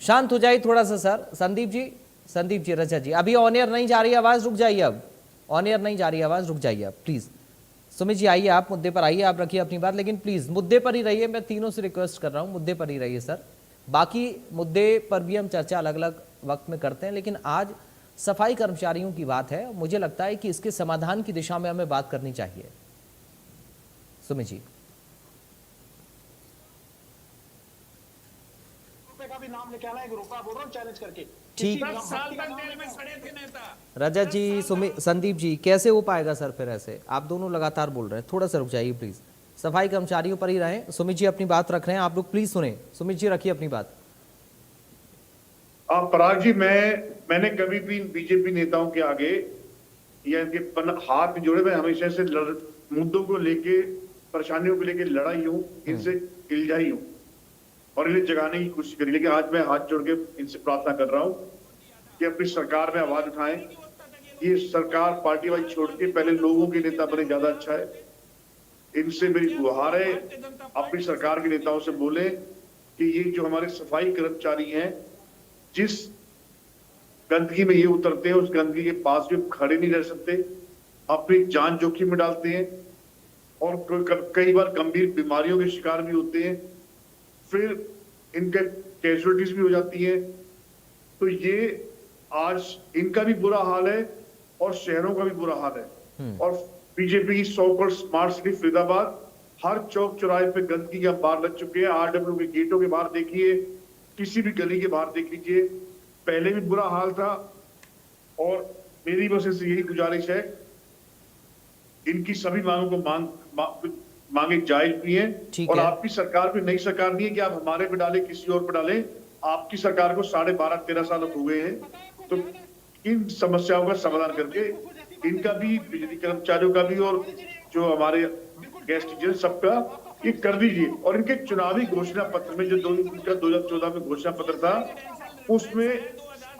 शांत हो जाइए थोड़ा सा सर। संदीप जी, संदीप जी, रजत जी, अभी ऑन एयर नहीं जा रही आवाज, रुक जाइए। अब ऑन एयर नहीं जा रही आवाज, रुक जाइए अब प्लीज। सुमित जी आइए, आप मुद्दे पर आइए, आप रखिए अपनी बात, लेकिन प्लीज मुद्दे पर ही रहिए। मैं तीनों से रिक्वेस्ट कर रहा हूं, मुद्दे पर ही रहिए सर। बाकी मुद्दे पर भी हम चर्चा अलग अलग वक्त में करते हैं, लेकिन आज सफाई कर्मचारियों की बात है। मुझे लगता है कि इसके समाधान की दिशा में हमें बात करनी चाहिए। सुमित जी, का भी नाम लेके आना है, रुपया बोल रहा हूं चैलेंज करके। ठीक। 10 साल तक जेल में सड़े थे नेता। रजत जी, सुमित, संदीप जी, कैसे हो पाएगा सर फिर ऐसे? आप दोनों लगातार बोल रहे हैं, थोड़ा सा रुक जाइए प्लीज। सफाई कर्मचारियों पर ही रहें। सुमित जी अपनी बात रख रहे हैं, आप लोग प्लीज सुने। सुमित जी रखिए अपनी बात। पराग जी, मैंने कभी भी बीजेपी नेताओं के आगे या इनके हाथ में जोड़े, मैं हमेशा से मुद्दों को लेके, परेशानियों को लेके लड़ाई हूँ, इनसे इल्झाई हूँ और इन्हें जगाने की कोशिश करी। लेकिन आज मैं हाथ जोड़ के इनसे प्रार्थना कर रहा हूँ कि अपनी सरकार में आवाज उठाएं। ये सरकार पार्टी वाइज छोड़ के पहले लोगों के नेता बने, ज्यादा अच्छा है। इनसे मेरी गुहार है, अपनी सरकार के नेताओं से बोले कि ये जो हमारे सफाई कर्मचारी हैं, जिस गंदगी में ये उतरते हैं, उस गंदगी के पास भी खड़े नहीं रह सकते, अपनी जान जोखिम में डालते हैं और कई बार गंभीर बीमारियों के शिकार भी होते हैं, फिर इनके कैजुअलिटीज भी हो जाती है। तो ये आज इनका भी बुरा हाल है और शहरों का भी बुरा हाल है। और बीजेपी की सो-कॉल्ड स्मार्ट सिटी फरीदाबाद, हर चौक चौराहे पे गंदगी के अंबार लग चुके हैं। आरडब्ल्यू के गेटों के बाहर देखिए, किसी भी गली के बाहर देख लीजिए, पहले भी बुरा हाल था। और मेरी बस से यही गुजारिश है, इनकी सभी मांगों को मांगे जायज भी हैं। और आपकी सरकार भी नई सरकार नहीं है कि आप हमारे पे डालें, किसी और पे डालें। आपकी सरकार को 12.5-13 साल हो गए हैं, तो इन समस्याओं का समाधान करके इनका भी, बिजली कर्मचारियों का भी और जो हमारे गैस टीचर सबका ये कर दीजिए। और इनके चुनावी घोषणा पत्र में जो 2014 में घोषणा पत्र था, उसमें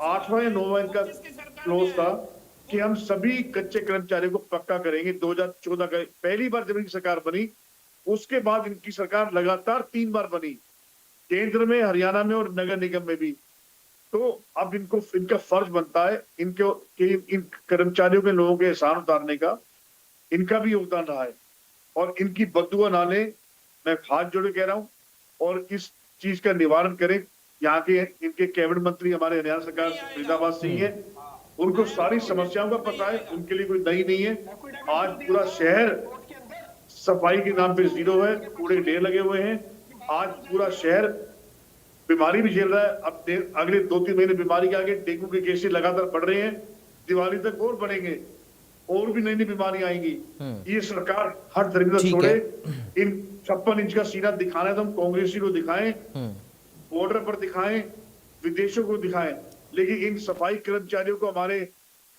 8वां या 9वां इनका क्लोज था कि हम सभी कच्चे कर्मचारियों को पक्का करेंगे। 2014 का पहली बार जब इनकी सरकार बनी, उसके बाद इनकी सरकार लगातार 3 बार बनी, केंद्र में, हरियाणा में और नगर निगम में भी। तो अब इनका फर्ज बनता है इन कर्मचारियों के, लोगों के एहसान उतारने का। इनका भी योगदान रहा है और इनकी बददुआ ना लें। मैं हाथ जोड़ के कह रहा हूँ, और इस चीज का निवारण करें। यहाँ के इनके कैबिनेट मंत्री हमारे हरियाणा सरकार फरीदाबाद से ही है, उनको सारी समस्याओं का पता है, उनके लिए कोई नई नहीं है। आज पूरा शहर सफाई के नाम पे जीरो है, कूड़े के ढेर लगे हुए हैं। आज पूरा शहर बीमारी भी झेल रहा है। अब अगले 2-3 महीने बीमारी के आगे डेंगू के केसेस लगातार बढ़ रहे हैं, दिवाली तक और बढ़ेंगे, और भी नई नई बीमारियां आएंगी। ये सरकार हर तरीके से छोड़े। इन 56 इंच का सीना दिखाना है तो हम कांग्रेसी को दिखाएं, बॉर्डर पर दिखाएं, विदेशों को दिखाएं, लेकिन इन सफाई कर्मचारियों को, हमारे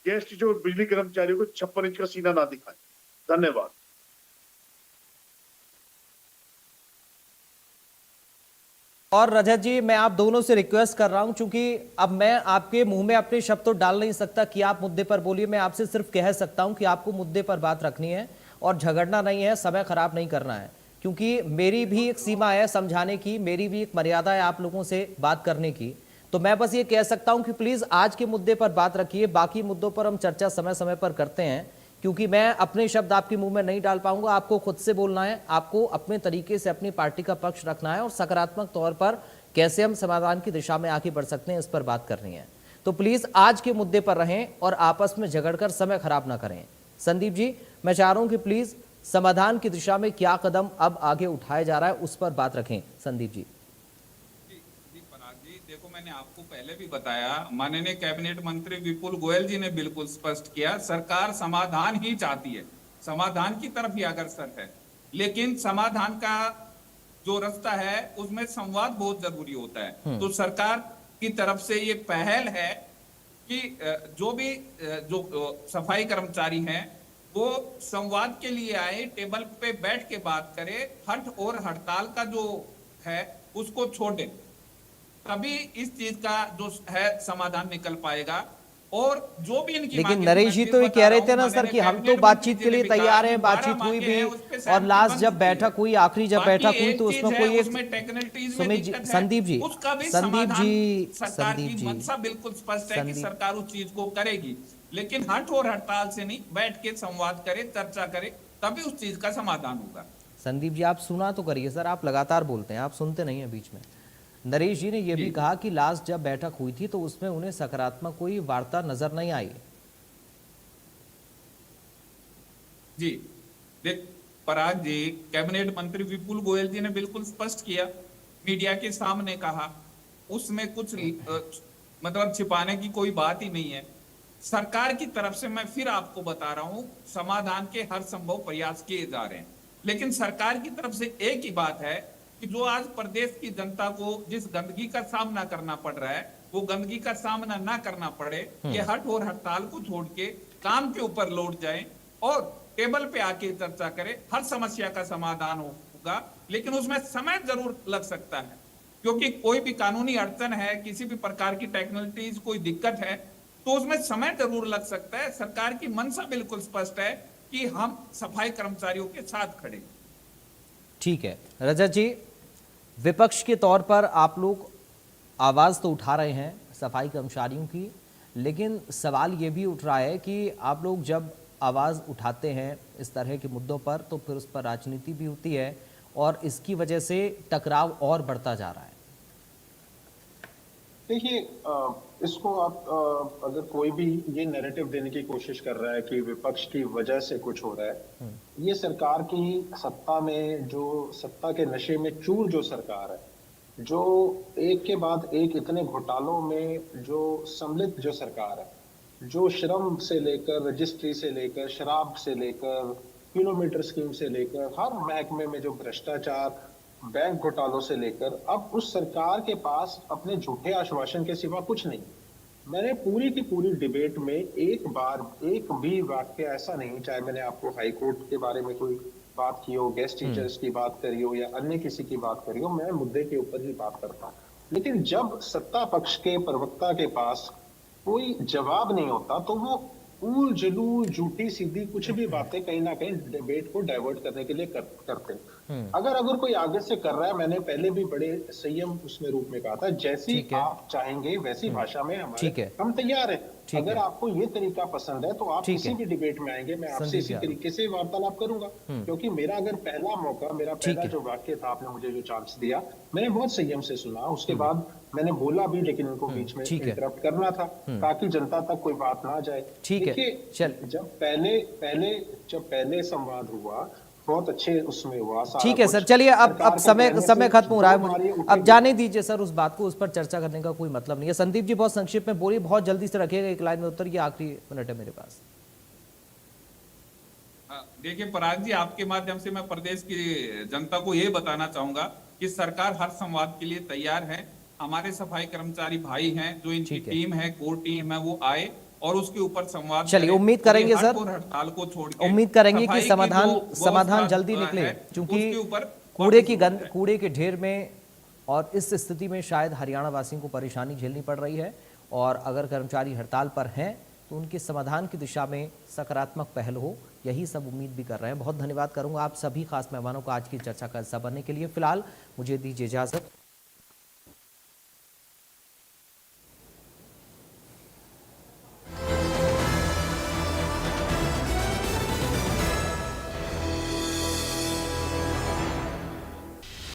गैस टीचर और बिजली कर्मचारियों को 56 इंच का सीना ना दिखाएं। धन्यवाद। और रजत जी, मैं आप दोनों से रिक्वेस्ट कर रहा हूं, क्योंकि अब मैं आपके मुंह में अपने शब्द तो डाल नहीं सकता कि आप मुद्दे पर बोलिए। मैं आपसे सिर्फ कह सकता हूं कि आपको मुद्दे पर बात रखनी है और झगड़ना नहीं है, समय खराब नहीं करना है, क्योंकि मेरी भी एक सीमा है समझाने की, मेरी भी एक मर्यादा है आप लोगों से बात करने की। तो मैं बस ये कह सकता हूं कि प्लीज आज के मुद्दे पर बात रखिए, बाकी मुद्दों पर हम चर्चा समय समय पर करते हैं, क्योंकि मैं अपने शब्द आपके मुंह में नहीं डाल पाऊंगा। आपको खुद से बोलना है, आपको अपने तरीके से अपनी पार्टी का पक्ष रखना है और सकारात्मक तौर पर कैसे हम समाधान की दिशा में आगे बढ़ सकते हैं इस पर बात करनी है। तो प्लीज आज के मुद्दे पर रहें और आपस में झगड़कर समय खराब ना करें। संदीप जी, मैं चाह रहा हूं कि प्लीज समाधान की दिशा में क्या कदम अब आगे उठाया जा रहा है उस पर बात रखें। संदीप जी। पराग जी, देखो मैंने आपको पहले भी बताया, माननीय कैबिनेट मंत्री विपुल गोयल जी ने बिल्कुल स्पष्ट किया, सरकार समाधान ही चाहती है, समाधान की तरफ ही अग्रसर है, लेकिन समाधान का जो रास्ता है उसमें संवाद बहुत जरूरी होता है। तो सरकार की तरफ से ये पहल है कि जो सफाई कर्मचारी हैं वो संवाद के लिए आए, टेबल पे बैठ के बात करें, हट और हड़ताल का जो है उसको छोड़े, तभी इस चीज का जो है समाधान निकल पाएगा। और जो भी इनकी, लेकिन नरेश जी तो ये कह रहे थे ना सर कि हम तो बातचीत के लिए तैयार हैं, बातचीत हुई भी, और लास्ट जब बैठक हुई, आखिरी जब बैठक हुई तो उसमें कोई संदीप जी मंशा बिल्कुल स्पष्ट है कि सरकार उस चीज को करेगी, लेकिन हट और हड़ताल से नहीं, बैठ के संवाद करे, चर्चा करे, तभी उस चीज का समाधान होगा। संदीप जी, आप सुना तो करिए सर, आप लगातार बोलते हैं, आप सुनते नहीं है बीच में। नरेश जी ने यह भी कहा कि लास्ट जब बैठक हुई थी तो उसमें उन्हें सकारात्मक कोई वार्ता नजर नहीं आई। जी देख पराग जी, कैबिनेट मंत्री विपुल गोयल जी ने बिल्कुल स्पष्ट किया, मीडिया के सामने कहा, उसमें कुछ मतलब छिपाने की कोई बात ही नहीं है। सरकार की तरफ से मैं फिर आपको बता रहा हूं, समाधान के हर संभव प्रयास किए जा रहे हैं, लेकिन सरकार की तरफ से एक ही बात है कि जो आज प्रदेश की जनता को जिस गंदगी का सामना करना पड़ रहा है, वो गंदगी का सामना ना करना पड़े, ये हट और हड़ताल को छोड़ के काम के ऊपर लौट जाएं और टेबल पे आके चर्चा करें, हर समस्या का समाधान होगा, लेकिन उसमें समय जरूर लग सकता है, क्योंकि कोई भी कानूनी अड़चन है, किसी भी प्रकार की टेक्नोलॉजी कोई दिक्कत है तो उसमें समय जरूर लग सकता है। सरकार की मंशा बिल्कुल स्पष्ट है कि हम सफाई कर्मचारियों के साथ खड़े। ठीक है रजत जी, विपक्ष के तौर पर आप लोग आवाज तो उठा रहे हैं सफाई कर्मचारियों की, लेकिन सवाल ये भी उठ रहा है कि आप लोग जब आवाज उठाते हैं इस तरह के मुद्दों पर तो फिर उस पर राजनीति भी होती है और इसकी वजह से टकराव और बढ़ता जा रहा है। देखिए, इसको आप अगर कोई भी ये नैरेटिव देने की कोशिश कर रहा है कि विपक्ष की वजह से कुछ हो रहा है, ये सरकार की सत्ता में जो सत्ता के नशे में चूर जो सरकार है, जो एक के बाद एक इतने घोटालों में जो सम्मिलित जो सरकार है, जो श्रम से लेकर रजिस्ट्री से लेकर शराब से लेकर किलोमीटर स्कीम से लेकर हर महकमे में जो भ्रष्टाचार, बैंक घोटालों से लेकर, अब उस सरकार के पास अपने झूठे आश्वासन के सिवा कुछ नहीं। मैंने पूरी की पूरी डिबेट में एक बार एक भी वाक्य ऐसा नहीं, चाहे मैंने आपको हाई कोर्ट के बारे में कोई बात की हो, गेस्ट टीचर्स की बात करी हो या अन्य किसी की बात करी हो, मैं मुद्दे के ऊपर ही बात करता हूँ। लेकिन जब सत्ता पक्ष के प्रवक्ता के पास कोई जवाब नहीं होता तो वो ऊल जलूल झूठी सीधी कुछ भी बातें कहीं ना कहीं डिबेट को डाइवर्ट करने के लिए करते हैं। अगर कोई आगे से कर रहा है, मैंने पहले भी बड़े संयम उसमें रूप में कहा था, जैसी आप चाहेंगे वैसी भाषा में हमारे हम तैयार हैं। ठीक अगर है। आपको ये तरीका पसंद है तो आप ठीक किसी है। भी डिबेट में आएंगे, मैं आपसे संदीप इसी यादव। तरीके से वार्तालाप करूंगा, क्योंकि मेरा अगर पहला मौका, मेरा ठीक पहला है। जो वाक्य था, आपने मुझे जो चांस दिया, मैंने बहुत संयम से सुना, उसके बाद मैंने बोला भी, लेकिन उनको बीच में ठीक है। इंटरप्ट करना था ताकि जनता तक कोई बात ना जाए। ठीक है। देखिए, चल जब पहले संवाद हुआ, बहुत अच्छे उसमें हुआ सारा ठीक है कुछ। सर, चलिए अब सरकार के समय कहने समय से खत्म हो रहा है, 2 बार मुझे ये अब उठेगी। जाने दीजिए सर उस बात को, उस पर चर्चा करने का कोई मतलब नहीं है। संदीप जी बहुत संक्षिप्त में बोलिए, बहुत जल्दी से रखिएगा, एक लाइन में उत्तर, ये आखिरी मिनट है मेरे पास। देखिए पराग जी, आपके माध्यम से मैं प्रदेश की जनता को ये बताना चाहूंगा कि सरकार हर संवाद के लिए तैयार है। हमारे सफाई कर्मचारी भाई हैं, जो इनकी ठीक है। टीम है, कोर टीम है, वो आए और उसके ऊपर संवाद चलिए, करें। उम्मीद और ये करेंगे हट सर, और हड़ताल को छोड़ के उम्मीद करेंगे कि सफाई की समाधान जो समाधान व्यवस्था, जल्दी निकले, है, क्योंकि उसके ऊपर कूड़े काफी की जोर है। कूड़े के ढेर में और इस स्थिति में शायद हरियाणा वासियों को परेशानी झेलनी पड़ रही है, और अगर कर्मचारी हड़ताल पर हैं तो उनके समाधान की दिशा में सकारात्मक पहल हो, यही सब उम्मीद भी कर रहे हैं। बहुत धन्यवाद करूंगा आप सभी खास मेहमानों को आज की चर्चा का हिस्सा बनने के लिए। फिलहाल मुझे दीजिए इजाजत।